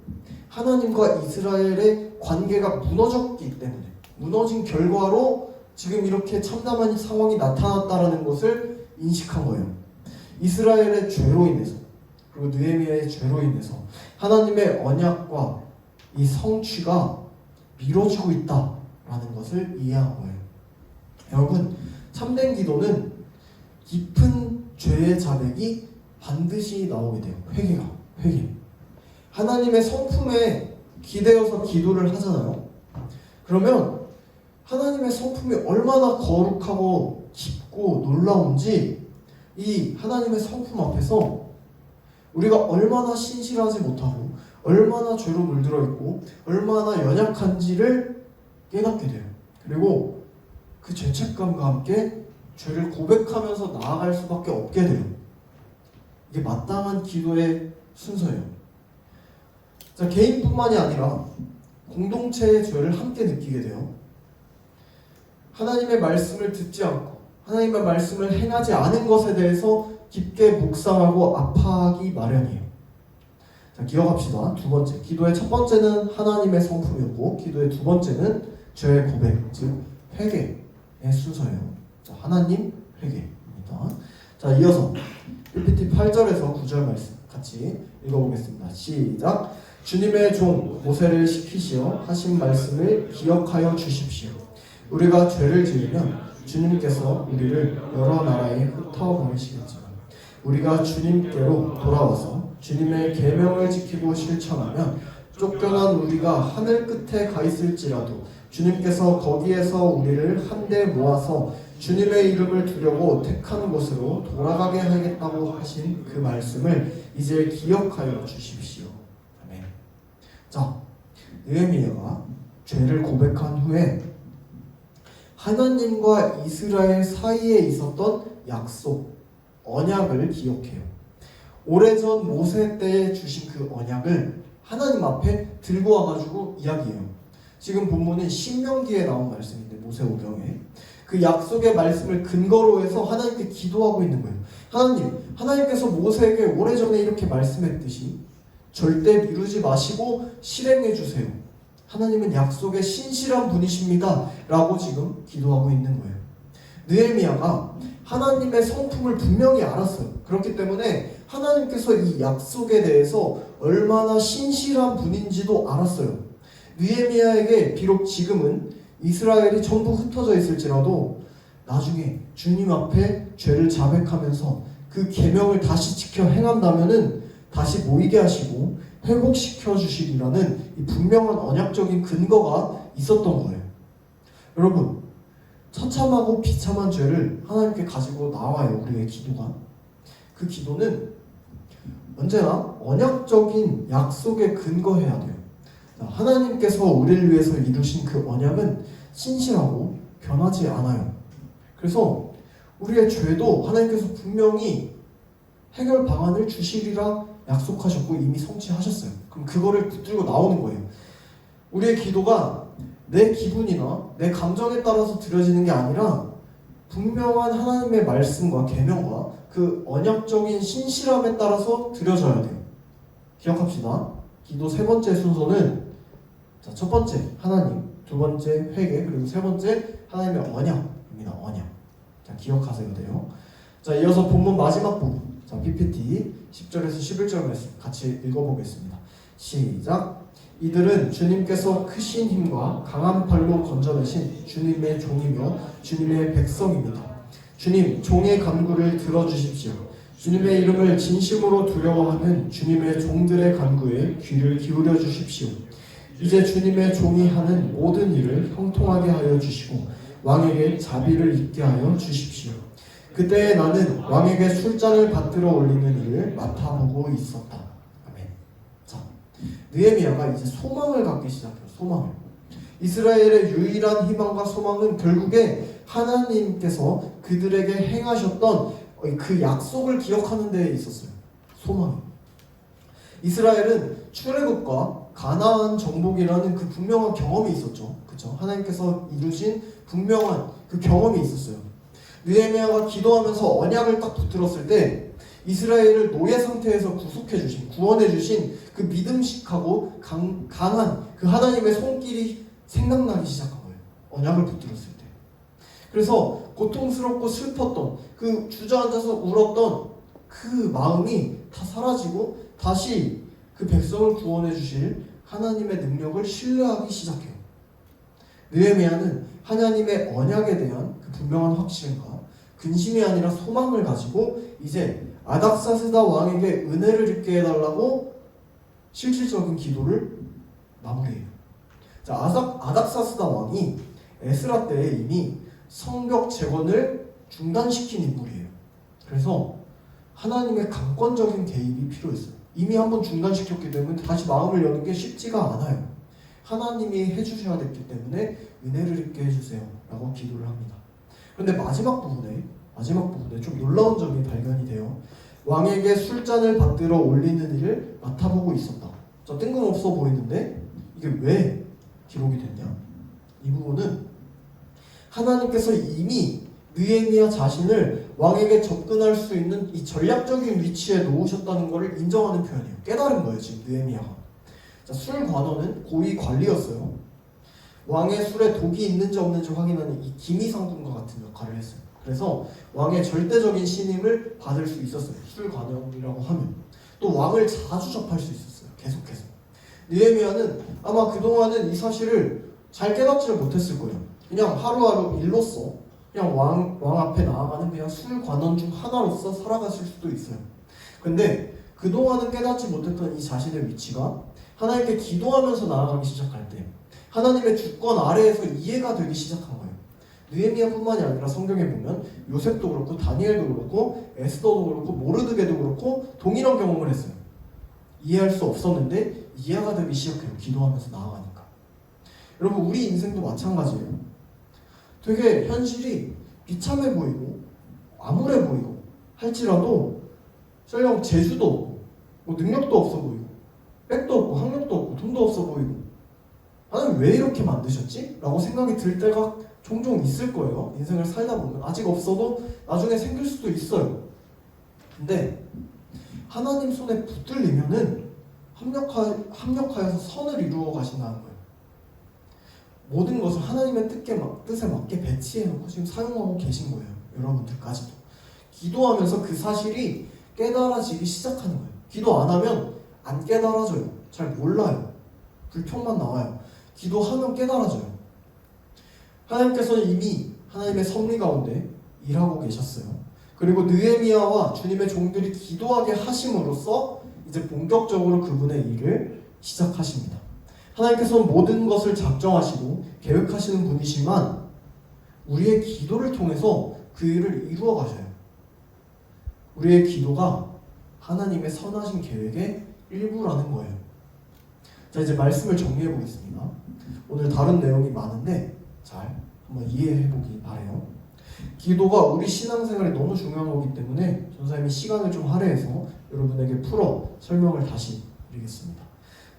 하나님과 이스라엘의 관계가 무너졌기 때문에, 무너진 결과로 지금 이렇게 참담한 상황이 나타났다라는 것을 인식한 거예요. 이스라엘의 죄로 인해서, 그리고 느헤미야의 죄로 인해서 하나님의 언약과 이 성취가 미뤄지고 있다라는 것을 이해한 거예요. 여러분, 참된 기도는 깊은 죄의 자백이 반드시 나오게 돼요. 회개. 하나님의 성품에 기대어서 기도를 하잖아요. 그러면 하나님의 성품이 얼마나 거룩하고 깊고 놀라운지 이 하나님의 성품 앞에서 우리가 얼마나 신실하지 못하고 얼마나 죄로 물들어 있고 얼마나 연약한지를 깨닫게 돼요. 그리고 그 죄책감과 함께 죄를 고백하면서 나아갈 수밖에 없게 돼요. 이게 마땅한 기도의 순서예요. 자, 개인뿐만이 아니라 공동체의 죄를 함께 느끼게 돼요. 하나님의 말씀을 듣지 않고 하나님의 말씀을 행하지 않은 것에 대해서 깊게 묵상하고 아파하기 마련이에요. 자, 기억합시다. 두 번째, 기도의 첫 번째는 하나님의 성품이었고 기도의 두 번째는 죄의 고백, 즉 회개의 순서예요. 자, 하나님, 회개입니다. 자, 이어서 PPT 8절에서 9절 말씀 같이 읽어보겠습니다. 시작. 주님의 종 모세를 시키시어 하신 말씀을 기억하여 주십시오. 우리가 죄를 지으면 주님께서 우리를 여러 나라에 흩어버리시겠지만 우리가 주님께로 돌아와서 주님의 계명을 지키고 실천하면 쫓겨난 우리가 하늘 끝에 가 있을지라도 주님께서 거기에서 우리를 한데 모아서 주님의 이름을 두려고 택한 곳으로 돌아가게 하겠다고 하신 그 말씀을 이제 기억하여 주십시오. 아멘. 자, 느헤미야가 죄를 고백한 후에 하나님과 이스라엘 사이에 있었던 약속, 언약을 기억해요. 오래전 모세 때에 주신 그 언약을 하나님 앞에 들고 와가지고 이야기해요. 지금 본문은 신명기에 나온 말씀인데, 모세오경에 그 약속의 말씀을 근거로 해서 하나님께 기도하고 있는 거예요. 하나님께서 모세에게 오래전에 이렇게 말씀했듯이 절대 미루지 마시고 실행해 주세요. 하나님은 약속에 신실한 분이십니다 라고 지금 기도하고 있는 거예요. 느헤미야가 하나님의 성품을 분명히 알았어요. 그렇기 때문에 하나님께서 이 약속에 대해서 얼마나 신실한 분인지도 알았어요. 느헤미야에게 비록 지금은 이스라엘이 전부 흩어져 있을지라도 나중에 주님 앞에 죄를 자백하면서 그 계명을 다시 지켜 행한다면은 다시 모이게 하시고 회복시켜 주시리라는 이 분명한 언약적인 근거가 있었던 거예요. 여러분, 처참하고 비참한 죄를 하나님께 가지고 나와요. 우리의 기도가. 그 기도는 언제나 언약적인 약속에 근거해야 돼요. 하나님께서 우리를 위해서 이루신 그 언약은 신실하고 변하지 않아요. 그래서 우리의 죄도 하나님께서 분명히 해결 방안을 주시리라 약속하셨고 이미 성취하셨어요. 그럼 그거를 붙들고 나오는 거예요. 우리의 기도가 내 기분이나 내 감정에 따라서 드려지는 게 아니라 분명한 하나님의 말씀과 계명과 그 언약적인 신실함에 따라서 드려져야 돼요. 기억합시다. 기도 세 번째 순서는 자, 첫 번째 하나님, 두 번째 회개, 그리고 세 번째 하나님의 언약입니다. 언약. 자, 기억하셔야 돼요. 자, 이어서 본문 마지막 부분. 자, PPT 10절에서 11절 말씀 같이 읽어보겠습니다. 시작. 이들은 주님께서 크신 힘과 강한 팔로 건져내신 주님의 종이며 주님의 백성입니다. 주님, 종의 간구를 들어주십시오. 주님의 이름을 진심으로 두려워하는 주님의 종들의 간구에 귀를 기울여 주십시오. 이제 주님의 종이 하는 모든 일을 형통하게 하여 주시고 왕에게 자비를 있게 하여 주십시오. 그때 나는 왕에게 술잔을 받들어 올리는 일을 맡아보고 있었다. 아멘. 자, 느헤미야가 이제 소망을 갖기 시작해요. 소망을. 이스라엘의 유일한 희망과 소망은 결국에 하나님께서 그들에게 행하셨던 그 약속을 기억하는 데에 있었어요. 소망이. 이스라엘은 출애굽과 가나안 정복이라는 그 분명한 경험이 있었죠. 그렇죠? 하나님께서 이루신 분명한 그 경험이 있었어요. 느헤미야가 기도하면서 언약을 딱 붙들었을 때 이스라엘을 노예 상태에서 구속해 주신, 구원해 주신 그 믿음직하고 강한 그 하나님의 손길이 생각나기 시작한 거예요. 언약을 붙들었을 때. 그래서 고통스럽고 슬펐던 그 주저앉아서 울었던 그 마음이 다 사라지고 다시 그 백성을 구원해 주실 하나님의 능력을 신뢰하기 시작해요. 느헤미야는 하나님의 언약에 대한 그 분명한 확신과 근심이 아니라 소망을 가지고 이제 아닥사스다 왕에게 은혜를 입게 해달라고 실질적인 기도를 마무리해요. 자, 아닥사스다 왕이 에스라 때에 이미 성벽 재건을 중단시킨 인물이에요. 그래서 하나님의 강권적인 개입이 필요했어요. 이미 한번 중단시켰기 때문에 다시 마음을 여는 게 쉽지가 않아요. 하나님이 해주셔야 됐기 때문에 은혜를 입게 해주세요 라고 기도를 합니다. 그런데 마지막 부분에 좀 놀라운 점이 발견이 돼요. 왕에게 술잔을 받들어 올리는 일을 맡아보고 있었다. 자, 뜬금없어 보이는데 이게 왜 기록이 됐냐? 이 부분은 하나님께서 이미 느헤미야 자신을 왕에게 접근할 수 있는 이 전략적인 위치에 놓으셨다는 것을 인정하는 표현이에요. 깨달은 거예요, 지금 느헤미야가. 자, 술 관원은 고위 관리였어요. 왕의 술에 독이 있는지 없는지 확인하는 이 기미상궁과 같은 역할을 했어요. 그래서 왕의 절대적인 신임을 받을 수 있었어요. 술 관원이라고 하면. 또 왕을 자주 접할 수 있었어요. 계속해서. 느헤미야는 아마 그동안은 이 사실을 잘 깨닫지를 못했을 거예요. 그냥 하루하루 일로써 그냥 왕 앞에 나아가는 그냥 술관원 중 하나로서 살아갔을 수도 있어요. 근데 그동안은 깨닫지 못했던 이 자신의 위치가 하나님께 기도하면서 나아가기 시작할 때 하나님의 주권 아래에서 이해가 되기 시작한 거예요. 느헤미야뿐만이 아니라 성경에 보면 요셉도 그렇고 다니엘도 그렇고 에스더도 그렇고 모르드게도 그렇고 동일한 경험을 했어요. 이해할 수 없었는데 이해가 되기 시작해요. 기도하면서 나아가니까. 여러분 우리 인생도 마찬가지예요. 되게 현실이 비참해 보이고 암울해 보이고 할지라도 설령 재주도 없고 뭐 능력도 없어 보이고 백도 없고 학력도 없고 돈도 없어 보이고 하나님 왜 이렇게 만드셨지? 라고 생각이 들 때가 종종 있을 거예요. 인생을 살다 보면 아직 없어도 나중에 생길 수도 있어요. 근데 하나님 손에 붙들리면은 합력하여서 선을 이루어 가신다는 거예요. 모든 것을 하나님의 뜻에 맞게 배치해놓고 지금 사용하고 계신 거예요. 여러분들까지도. 기도하면서 그 사실이 깨달아지기 시작하는 거예요. 기도 안 하면 안 깨달아져요. 잘 몰라요. 불평만 나와요. 기도하면 깨달아져요. 하나님께서는 이미 하나님의 섭리 가운데 일하고 계셨어요. 그리고 느헤미야와 주님의 종들이 기도하게 하심으로써 이제 본격적으로 그분의 일을 시작하십니다. 하나님께서는 모든 것을 작정하시고 계획하시는 분이시지만 우리의 기도를 통해서 그 일을 이루어 가셔요. 우리의 기도가 하나님의 선하신 계획의 일부라는 거예요. 자, 이제 말씀을 정리해 보겠습니다. 오늘 다른 내용이 많은데 잘 한번 이해해 보기 바래요. 기도가 우리 신앙생활에 너무 중요한 거기 때문에 전사님이 시간을 좀 할애해서 여러분에게 풀어 설명을 다시 드리겠습니다.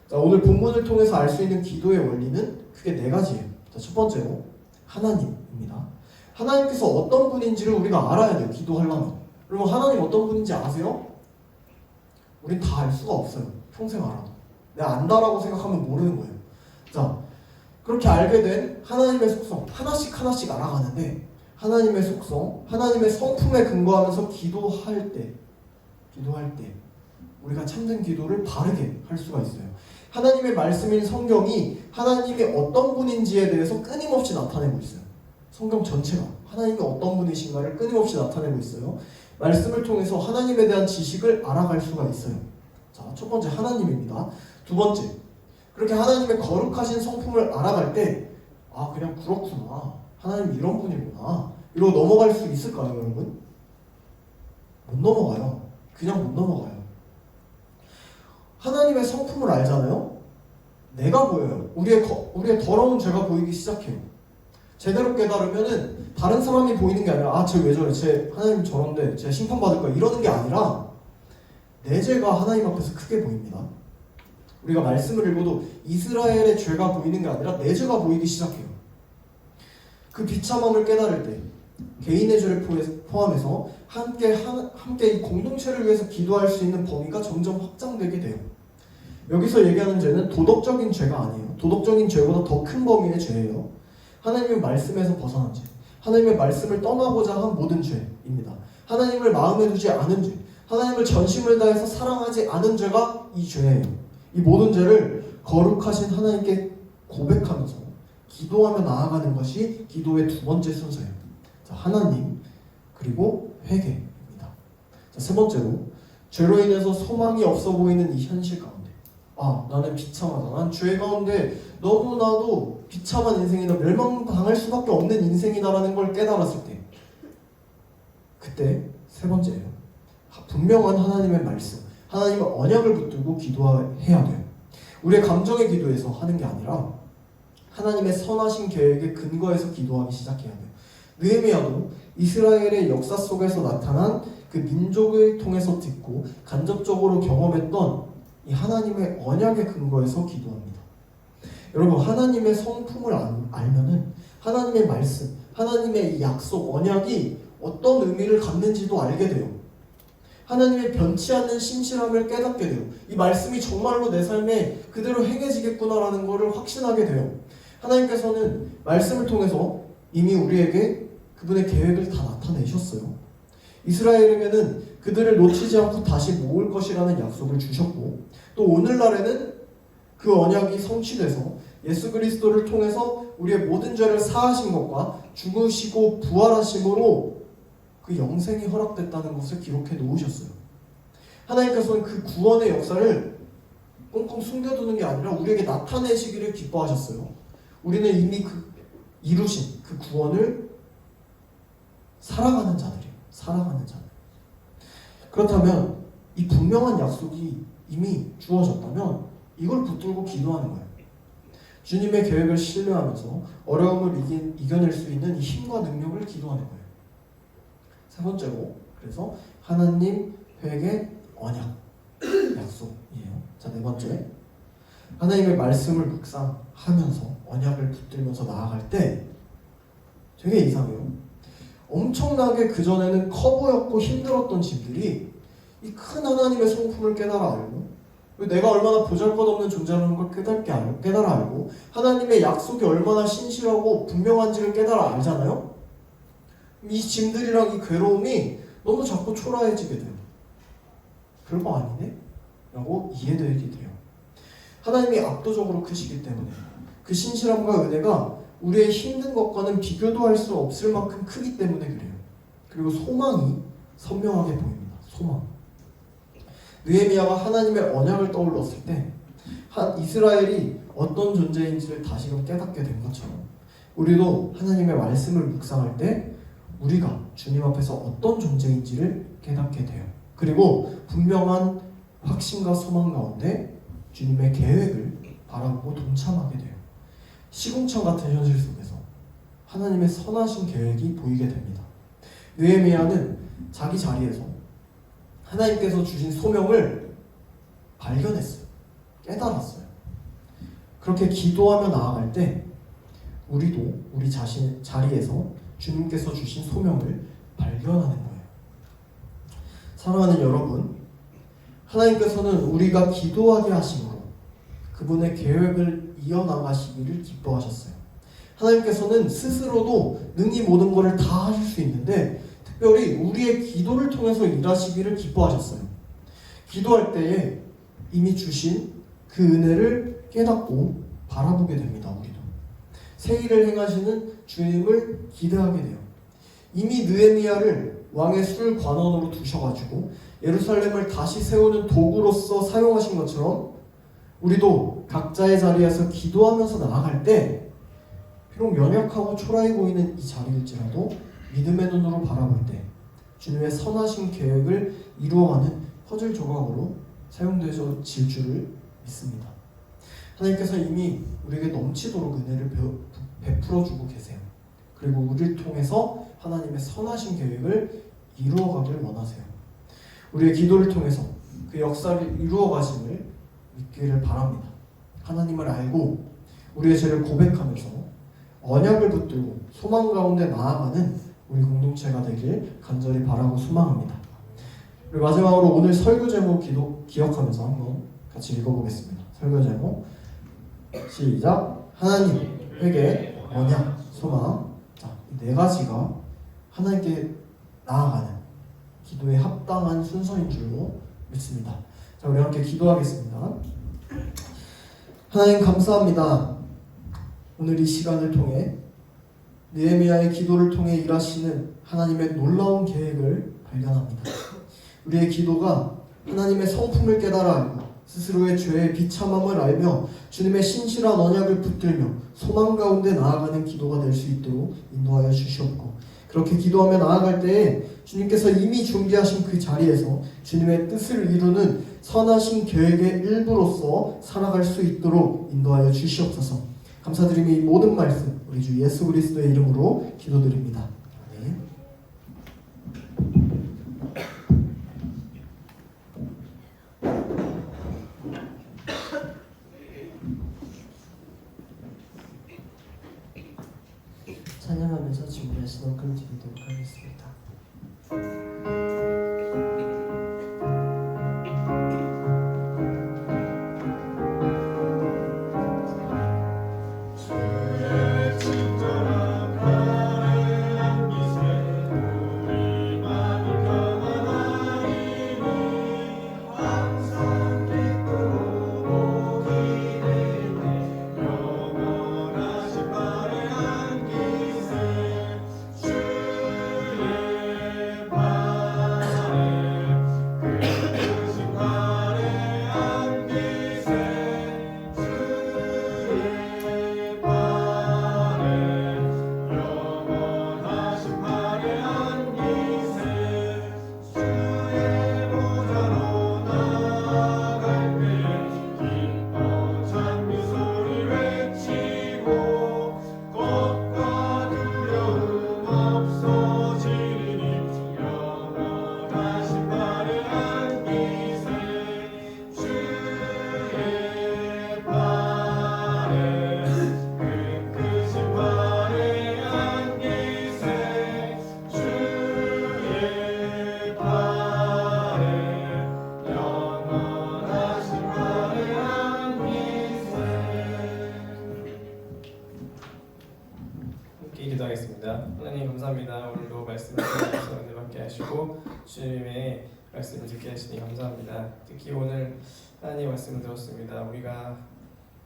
자, 오늘 본문을 통해서 알 수 있는 기도의 원리는 크게 네 가지예요. 자, 첫 번째로 하나님입니다. 하나님께서 어떤 분인지를 우리가 알아야 돼요. 기도하려면. 여러분 하나님 어떤 분인지 아세요? 우린 다 알 수가 없어요. 평생 알아도. 내가 안다라고 생각하면 모르는 거예요. 자, 그렇게 알게 된 하나님의 속성 하나씩 알아가는데 하나님의 속성, 하나님의 성품에 근거하면서 기도할 때 우리가 참된 기도를 바르게 할 수가 있어요. 하나님의 말씀인 성경이 하나님이 어떤 분인지에 대해서 끊임없이 나타내고 있어요. 성경 전체가 하나님이 어떤 분이신가를 끊임없이 나타내고 있어요. 말씀을 통해서 하나님에 대한 지식을 알아갈 수가 있어요. 자, 첫 번째 하나님입니다. 두 번째, 그렇게 하나님의 거룩하신 성품을 알아갈 때 그냥 그렇구나, 하나님 이런 분이구나 이러고 넘어갈 수 있을까요, 여러분? 못 넘어가요. 그냥 못 넘어가요. 하나님의 성품을 알잖아요. 내가 보여요. 우리의 더러운 죄가 보이기 시작해요. 제대로 깨달으면은 다른 사람이 보이는 게 아니라 쟤 왜 저래, 쟤 하나님 저런데 쟤 심판받을 거야 이러는 게 아니라 내 죄가 하나님 앞에서 크게 보입니다. 우리가 말씀을 읽어도 이스라엘의 죄가 보이는 게 아니라 내 죄가 보이기 시작해요. 그 비참함을 깨달을 때 개인의 죄를 포함해서 함께 이 공동체를 위해서 기도할 수 있는 범위가 점점 확장되게 돼요. 여기서 얘기하는 죄는 도덕적인 죄가 아니에요. 도덕적인 죄보다 더 큰 범위의 죄예요. 하나님의 말씀에서 벗어난 죄, 하나님의 말씀을 떠나고자 한 모든 죄입니다. 하나님을 마음에 두지 않은 죄, 하나님을 전심을 다해서 사랑하지 않은 죄가 이 죄예요. 이 모든 죄를 거룩하신 하나님께 고백하면서 기도하며 나아가는 것이 기도의 두 번째 순서예요. 자, 하나님 그리고 회개입니다. 자, 세 번째로 죄로 인해서 소망이 없어 보이는 이 현실 가운데 나는 비참하다, 난 죄 가운데 너무나도 비참한 인생이다, 멸망당할 수밖에 없는 인생이다라는 걸 깨달았을 때 그때 세 번째예요. 분명한 하나님의 말씀, 하나님의 언약을 붙들고 기도해야 돼요. 우리의 감정의 기도에서 하는 게 아니라 하나님의 선하신 계획에 근거해서 기도하기 시작해야 돼요. 느헤미야도 이스라엘의 역사 속에서 나타난 그 민족을 통해서 듣고 간접적으로 경험했던 이 하나님의 언약에 근거해서 기도합니다. 여러분 하나님의 성품을 알면은 하나님의 말씀, 하나님의 이 약속, 언약이 어떤 의미를 갖는지도 알게 돼요. 하나님의 변치 않는 신실함을 깨닫게 돼요. 이 말씀이 정말로 내 삶에 그대로 행해지겠구나라는 것을 확신하게 돼요. 하나님께서는 말씀을 통해서 이미 우리에게 그분의 계획을 다 나타내셨어요. 이스라엘에게는 그들을 놓치지 않고 다시 모을 것이라는 약속을 주셨고 또 오늘날에는 그 언약이 성취돼서 예수 그리스도를 통해서 우리의 모든 죄를 사하신 것과 죽으시고 부활하심으로 그 영생이 허락됐다는 것을 기록해 놓으셨어요. 하나님께서는 그 구원의 역사를 꽁꽁 숨겨두는 게 아니라 우리에게 나타내시기를 기뻐하셨어요. 우리는 이미 그 이루신 그 구원을 살아가는 자들이에요. 살아가는 자들. 그렇다면 이 분명한 약속이 이미 주어졌다면 이걸 붙들고 기도하는 거예요. 주님의 계획을 신뢰하면서 어려움을 이겨낼 수 있는 이 힘과 능력을 기도하는 거예요. 세 번째로, 그래서 하나님 회개 언약 약속이에요. 자, 네 번째, 하나님의 말씀을 묵상하면서 언약을 붙들면서 나아갈 때 되게 이상해요. 엄청나게 그전에는 커 보였고 힘들었던 짐들이 이 큰 하나님의 성품을 깨달아 알고, 내가 얼마나 보잘것없는 존재라는 걸 깨달아 알고, 하나님의 약속이 얼마나 신실하고 분명한지를 깨달아 알잖아요. 이 짐들이랑 이 괴로움이 너무 자꾸 초라해지게 돼요. 별거 아니네? 라고 이해되게 돼요. 하나님이 압도적으로 크시기 때문에 그 신실함과 은혜가 우리의 힘든 것과는 비교도 할 수 없을 만큼 크기 때문에 그래요. 그리고 소망이 선명하게 보입니다. 소망. 느헤미야가 하나님의 언약을 떠올렸을 때 이스라엘이 어떤 존재인지를 다시금 깨닫게 된 것처럼 우리도 하나님의 말씀을 묵상할 때 우리가 주님 앞에서 어떤 존재인지를 깨닫게 돼요. 그리고 분명한 확신과 소망 가운데 주님의 계획을 바라보고 동참하게 돼요. 시궁창 같은 현실 속에서 하나님의 선하신 계획이 보이게 됩니다. 느헤미야는 자기 자리에서 하나님께서 주신 소명을 발견했어요. 깨달았어요. 그렇게 기도하며 나아갈 때 우리도 우리 자신 자리에서 주님께서 주신 소명을 발견하는 거예요. 사랑하는 여러분, 하나님께서는 우리가 기도하게 하심으로 그분의 계획을 이어나가시기를 기뻐하셨어요. 하나님께서는 스스로도 능히 모든 것을 다 하실 수 있는데 특별히 우리의 기도를 통해서 일하시기를 기뻐하셨어요. 기도할 때에 이미 주신 그 은혜를 깨닫고 바라보게 됩니다. 우리도 새 일을 행하시는 주님을 기대하게 돼요. 이미 느헤미야를 왕의 술 관원으로 두셔가지고 예루살렘을 다시 세우는 도구로서 사용하신 것처럼 우리도 각자의 자리에서 기도하면서 나아갈 때 비록 연약하고 초라해 보이는 이 자리일지라도 믿음의 눈으로 바라볼 때 주님의 선하신 계획을 이루어가는 퍼즐 조각으로 사용되어질 줄을 믿습니다. 하나님께서 이미 우리에게 넘치도록 은혜를 베풀어주고 계세요. 그리고 우리를 통해서 하나님의 선하신 계획을 이루어가길 원하세요. 우리의 기도를 통해서 그 역사를 이루어가심을 믿기를 바랍니다. 하나님을 알고 우리의 죄를 고백하면서 언약을 붙들고 소망 가운데 나아가는 우리 공동체가 되길 간절히 바라고 소망합니다. 그리고 마지막으로 오늘 설교 제목 기억하면서 한번 같이 읽어보겠습니다. 설교 제목 시작. 하나님, 회개, 언약, 소망. 자, 이 네 가지가 하나님께 나아가는 기도에 합당한 순서인 줄로 믿습니다. 자, 우리 함께 기도하겠습니다. 하나님 감사합니다. 오늘 이 시간을 통해 느헤미야의 기도를 통해 일하시는 하나님의 놀라운 계획을 발견합니다. 우리의 기도가 하나님의 성품을 깨달아 알고 스스로의 죄의 비참함을 알며 주님의 신실한 언약을 붙들며 소망 가운데 나아가는 기도가 될 수 있도록 인도하여 주시옵고, 그렇게 기도하며 나아갈 때에 주님께서 이미 준비하신 그 자리에서 주님의 뜻을 이루는 선하신 계획의 일부로서 살아갈 수 있도록 인도하여 주시옵소서. 감사드리며 이 모든 말씀 우리 주 예수 그리스도의 이름으로 기도드립니다. 아멘. 찬양하면서 준비하신 원금 드리도록 하겠습니다. 항상 기쁘고 기대네 영원 함께 기도하겠습니다. 하나님 감사합니다. 오늘도 말씀을 통해서 은혜 받게 하시고 주님의 말씀을 듣게 하시니 감사합니다. 특히 오늘 하나님 말씀을 들었습니다. 우리가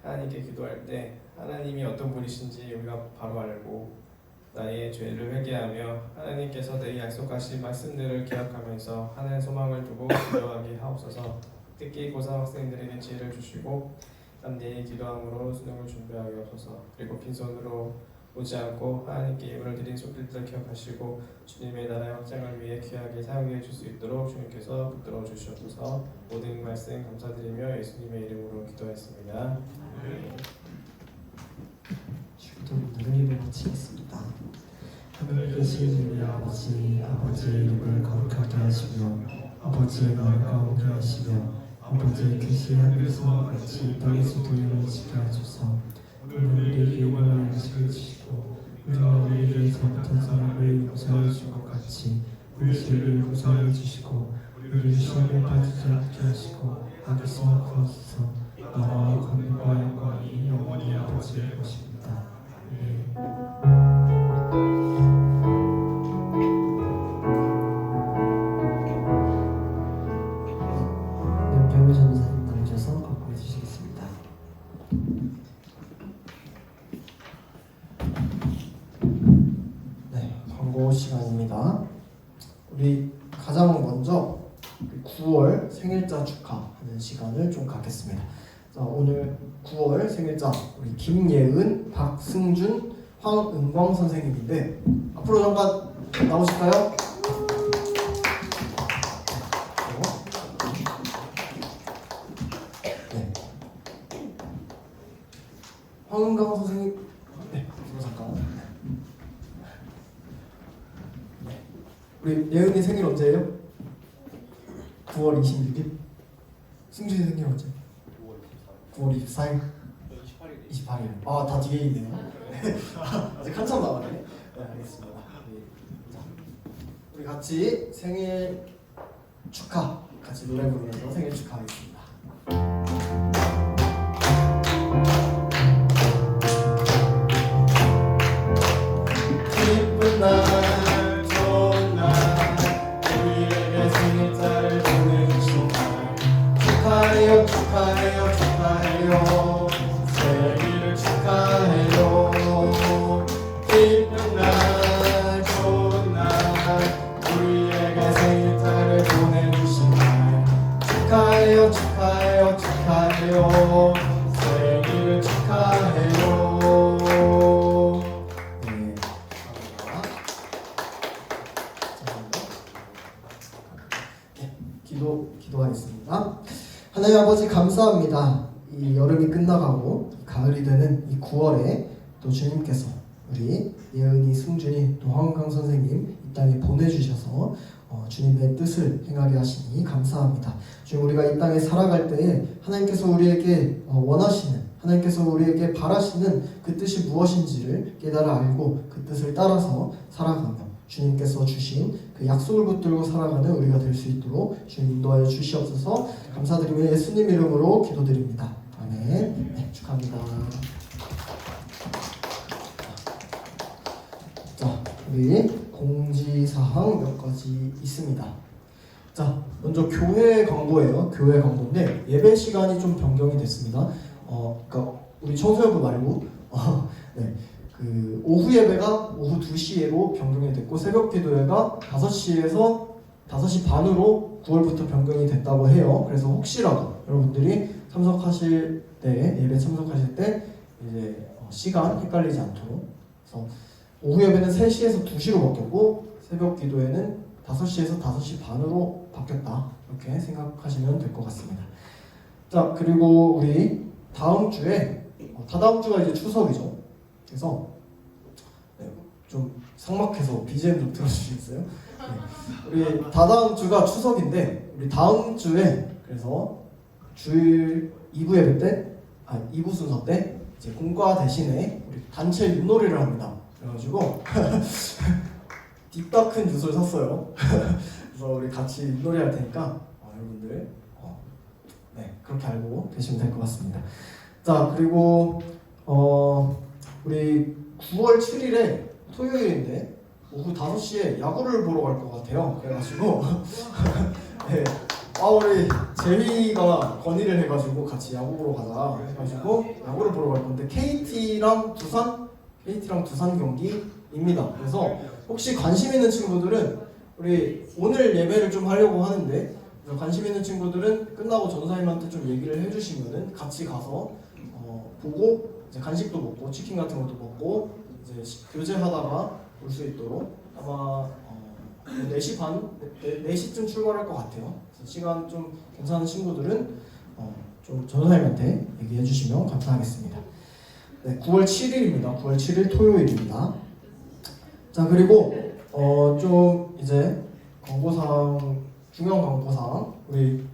하나님께 기도할 때 하나님이 어떤 분이신지 우리가 바로 알고 나의 죄를 회개하며 하나님께서 내 약속하신 말씀들을 기억하면서 하나님의 소망을 두고 기도하게 하옵소서. 특히 고3 학생들에게 지혜를 주시고 담대히 기도함으로 수능을 준비하게 하옵소서. 그리고 빈손으로 오지 않고 하나님께 예물을 드린 손길들 기억하시고 주님의 나라의 확장을 위해 귀하게 사용해 줄 수 있도록 주님께서 붙들어 주시옵소서. 모든 말씀 감사드리며 예수님의 이름으로 기도했습니다. 기도문을 예배 마치겠습니다. 하늘 계신 우리 아버지, 아버지의 이름을 거룩하게 하시며 아버지의 나라가 오게 하시며 아버지의 뜻이 하늘에서 같이 땅에서도 이루어지게 하소서. 오늘 우리에게 일용할 양식을 주시고 우리가 우리에게 잘못한 사람을 용서해 준 것 같이 우리 죄를 용서해 주시고 우리를 시험에 빠지지 않게 하시고 악에서 구하소서. 나라와 권능과 영광이 영원히 아버지의 것입니다. 경매 전도사님 나오셔서 거부해 주시겠습니다. 네, 광고 시간입니다. 우리 가장 먼저 9월 생일자 축하하는 시간을 좀 갖겠습니다. 자, 오늘 9월 생일자 우리 김예은, 박승준, 황은광 선생님인데 앞으로 잠깐 나오실까요? 네. 황은광 선생님, 네, 앞으로 잠깐. 네. 우리 예은이 생일 언제예요? 9월 26일. 승준이 생일 언제? 9월 24일. 28일. 아, 다 뒤에 있네요. 아직 한참 남았네. 네, 알겠습니다. 네. 자, 우리 같이 생일 축하, 같이 노래 부르면서 생일 축하하겠습니다. 기쁜 날, 좋은 날, 우리에게 생일자를 보내는 순간 축하해요, 축하해요, 축하해요. 생일을 축하해요. 기쁜 날, 좋은 날, 우리에게 생일자를 보내주신 날 축하해요, 축하해요, 축하해요. 생일을 축하해요. 네, 감사합니다. 네, 기도하겠습니다. 하나님 아버지 감사합니다. 이 여름이 끝나가고 가을이 되는 이 9월에 또 주님께서 우리 예은이, 승준이, 또 황은강 선생님 이 땅에 보내주셔서 주님의 뜻을 행하게 하시니 감사합니다. 주님, 우리가 이 땅에 살아갈 때에 하나님께서 우리에게 원하시는, 하나님께서 우리에게 바라시는 그 뜻이 무엇인지를 깨달아 알고 그 뜻을 따라서 살아가며 주님께서 주신 그 약속을 붙들고 살아가는 우리가 될 수 있도록 주님 인도하여 주시옵소서. 감사드리며 예수님 이름으로 기도드립니다. 아멘. 네, 축하합니다. 자, 우리 공지사항 몇 가지 있습니다. 자, 먼저 교회 광고예요. 교회 광고인데 예배 시간이 좀 변경이 됐습니다. 그러니까 우리 청소년부 말고 네, 그 오후 예배가 오후 2시로 변경이 됐고 새벽 기도회가 5시에서 5시 반으로 9월부터 변경이 됐다고 해요. 그래서 혹시라도 여러분들이 참석하실 때, 예배 참석하실 때 이제 시간 헷갈리지 않도록, 그래서 오후 예배는 3시에서 2시로 바뀌었고 새벽 기도회는 5시에서 5시 반으로 바뀌었다, 이렇게 생각하시면 될 것 같습니다. 자, 그리고 우리 다음 주에 다다음 주가 이제 추석이죠. 그래서 네, 좀 삭막해서 BGM 좀 틀어주시겠어요? 네. 우리 다다음 주가 추석인데 우리 다음 주에 그래서 주일 2부 예배 때, 2부 순서 때 이제 공과 대신에 우리 단체 윷놀이를 합니다. 그래가지고 딥다 큰 윷을 샀어요. 그래서 우리 같이 윷놀이 할 테니까 여러분들 네, 그렇게 알고 계시면 될 것 같습니다. 자, 그리고 우리 9월 7일에 토요일인데 오후 5시에 야구를 보러 갈 것 같아요. 그래가지고 네. 우리 재미가 건의를 해가지고 같이 야구 보러 가자 해가지고 야구를 보러 갈 건데 KT랑 두산 경기입니다. 그래서 혹시 관심 있는 친구들은 우리 오늘 예배를 좀 하려고 하는데 관심 있는 친구들은 끝나고 전사님한테 좀 얘기를 해주시면은 같이 가서 보고 이제 간식도 먹고 치킨 같은 것도 먹고 이제 교제하다가 올 수 있도록 아마 4시 반, 4시쯤 출발할 것 같아요. 그래서 시간 좀 괜찮은 친구들은 좀 전사님한테 얘기해 주시면 감사하겠습니다. 네, 9월 7일입니다. 9월 7일 토요일입니다. 자, 그리고 좀 이제 광고상, 중요한 광고상 우리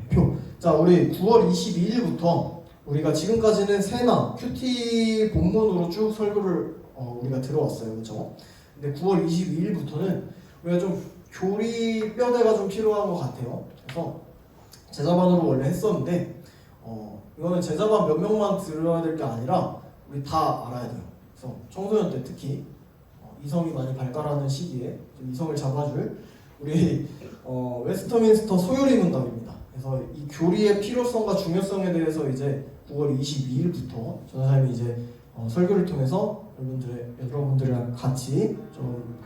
표. 자, 우리 9월 22일부터 우리가 지금까지는 세나 큐티 본문으로 쭉 설교를 우리가 들어왔어요, 그렇죠? 근데 9월 22일부터는 우리가 좀 교리 뼈대가 좀 필요한 것 같아요. 그래서 제자반으로 원래 했었는데 이거는 제자반 몇 명만 들어야 될 게 아니라 우리 다 알아야 돼요. 그래서 청소년 때 특히 이성이 많이 발달하는 시기에 좀 이성을 잡아줄 우리 웨스터민스터 소요리 문답입니다. 그래서 이 교리의 필요성과 중요성에 대해서 이제 9월 22일부터 전사님이 이제 설교를 통해서 여러분들이랑 같이 좀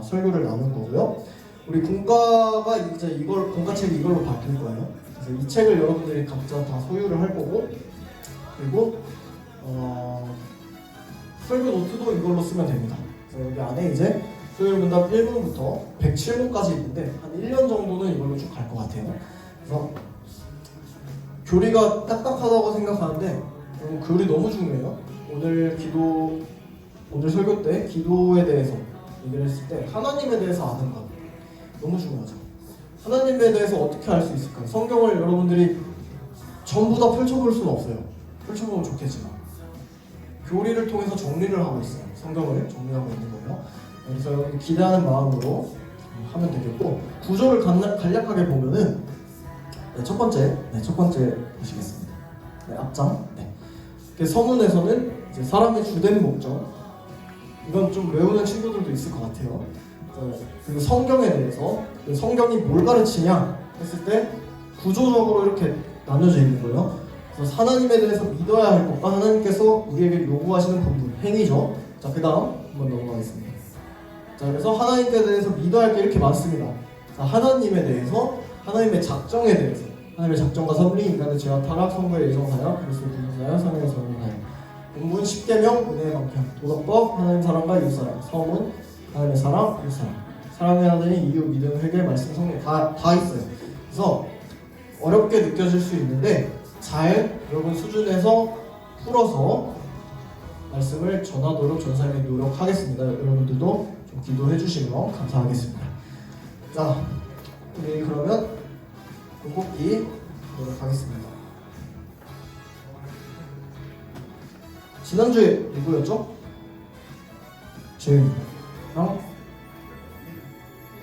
설교를 나눌 거고요. 우리 공과가 이제 공과책이 이걸로 바뀔 거예요. 그래서 이 책을 여러분들이 각자 다 소유를 할 거고, 그리고 설교 노트도 이걸로 쓰면 됩니다. 그래서 여기 안에 이제 소요 문답 1문부터 107문까지 있는데 한 1년 정도는 이걸로 쭉 갈 것 같아요. 그래서 교리가 딱딱하다고 생각하는데 교리 너무 중요해요. 오늘 설교 때 기도에 대해서 얘기를 했을 때 하나님에 대해서 아는 것 너무 중요하죠. 하나님에 대해서 어떻게 알 수 있을까요? 성경을 여러분들이 전부 다 펼쳐볼 수는 없어요. 펼쳐보면 좋겠지만 교리를 통해서 정리를 하고 있어요. 성경을 정리하고 있는 거예요. 그래서 여러분 기대하는 마음으로 하면 되겠고, 구조를 간략하게 보면은 첫 번째 보시겠습니다. 앞장. 서문에서는 이제 사람의 주된 목적, 이건 좀 외우는 친구들도 있을 것 같아요. 그리고 성경에 대해서 성경이 뭘 가르치냐 했을 때 구조적으로 이렇게 나눠져 있는 거예요. 그래서 하나님에 대해서 믿어야 할 것과 하나님께서 우리에게 요구하시는 부분, 행위죠. 자, 그 다음 한번 넘어가겠습니다. 자, 그래서 하나님께 대해서 믿어야 할 게 이렇게 많습니다. 자, 하나님에 대해서, 하나님의 작정에 대해서, 하나님의 작정과 섭리, 인간의 죄와 타락, 선거의 예정사역, 그리스도 부정사역, 성령의 선언사역, 본문 10계명, 은혜의 방편, 도덕법, 하나님 사랑과 이웃사랑, 서문, 하나님의 사랑, 이웃사랑, 사랑해야 되는 이유, 믿음, 회개, 말씀, 성령 다 있어요. 그래서 어렵게 느껴질 수 있는데 잘 여러분 수준에서 풀어서 말씀을 전하도록 전사님이 노력하겠습니다. 여러분들도 좀 기도해 주시면 감사하겠습니다. 자, 우리 그러면 공복기 노력하겠습니다. 지난주에 누구였죠? 재윤이랑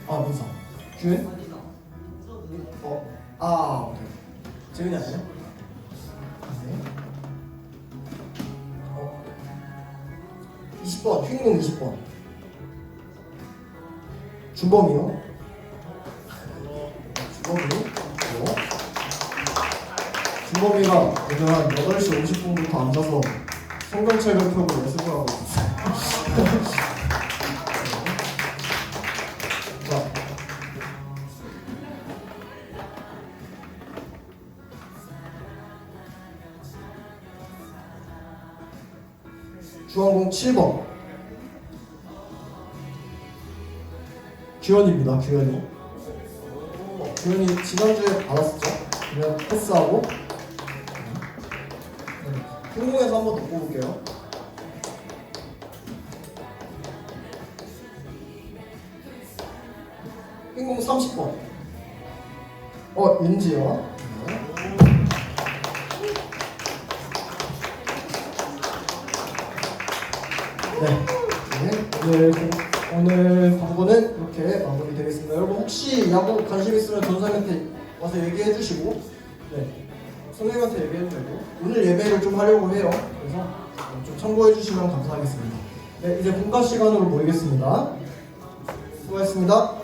민서, 규현? 오케이. 재윤이 아니에요? 네. 20번, 휘인공 20번. 준범이요? 준범이가 오늘 한 8시 50분부터 앉아서 성경책을 펴고 연습을 하고 있어요. 자, 주한공 7번 규현입니다. 규현이 지난주에 받았었죠? 그냥 패스하고 항공에서 한 번 더 뽑을게요. 항공 30번 윤지요. 오늘 광고는 이렇게 마무리되겠습니다. 여러분 혹시 야구 관심 있으면 전사님한테 와서 얘기해 주시고, 선생님한테 얘기해도 되고, 오늘 예배를 좀 하려고 해요. 그래서 좀 참고해 주시면 감사하겠습니다. 네, 이제 본가 시간으로 모이겠습니다. 수고하셨습니다.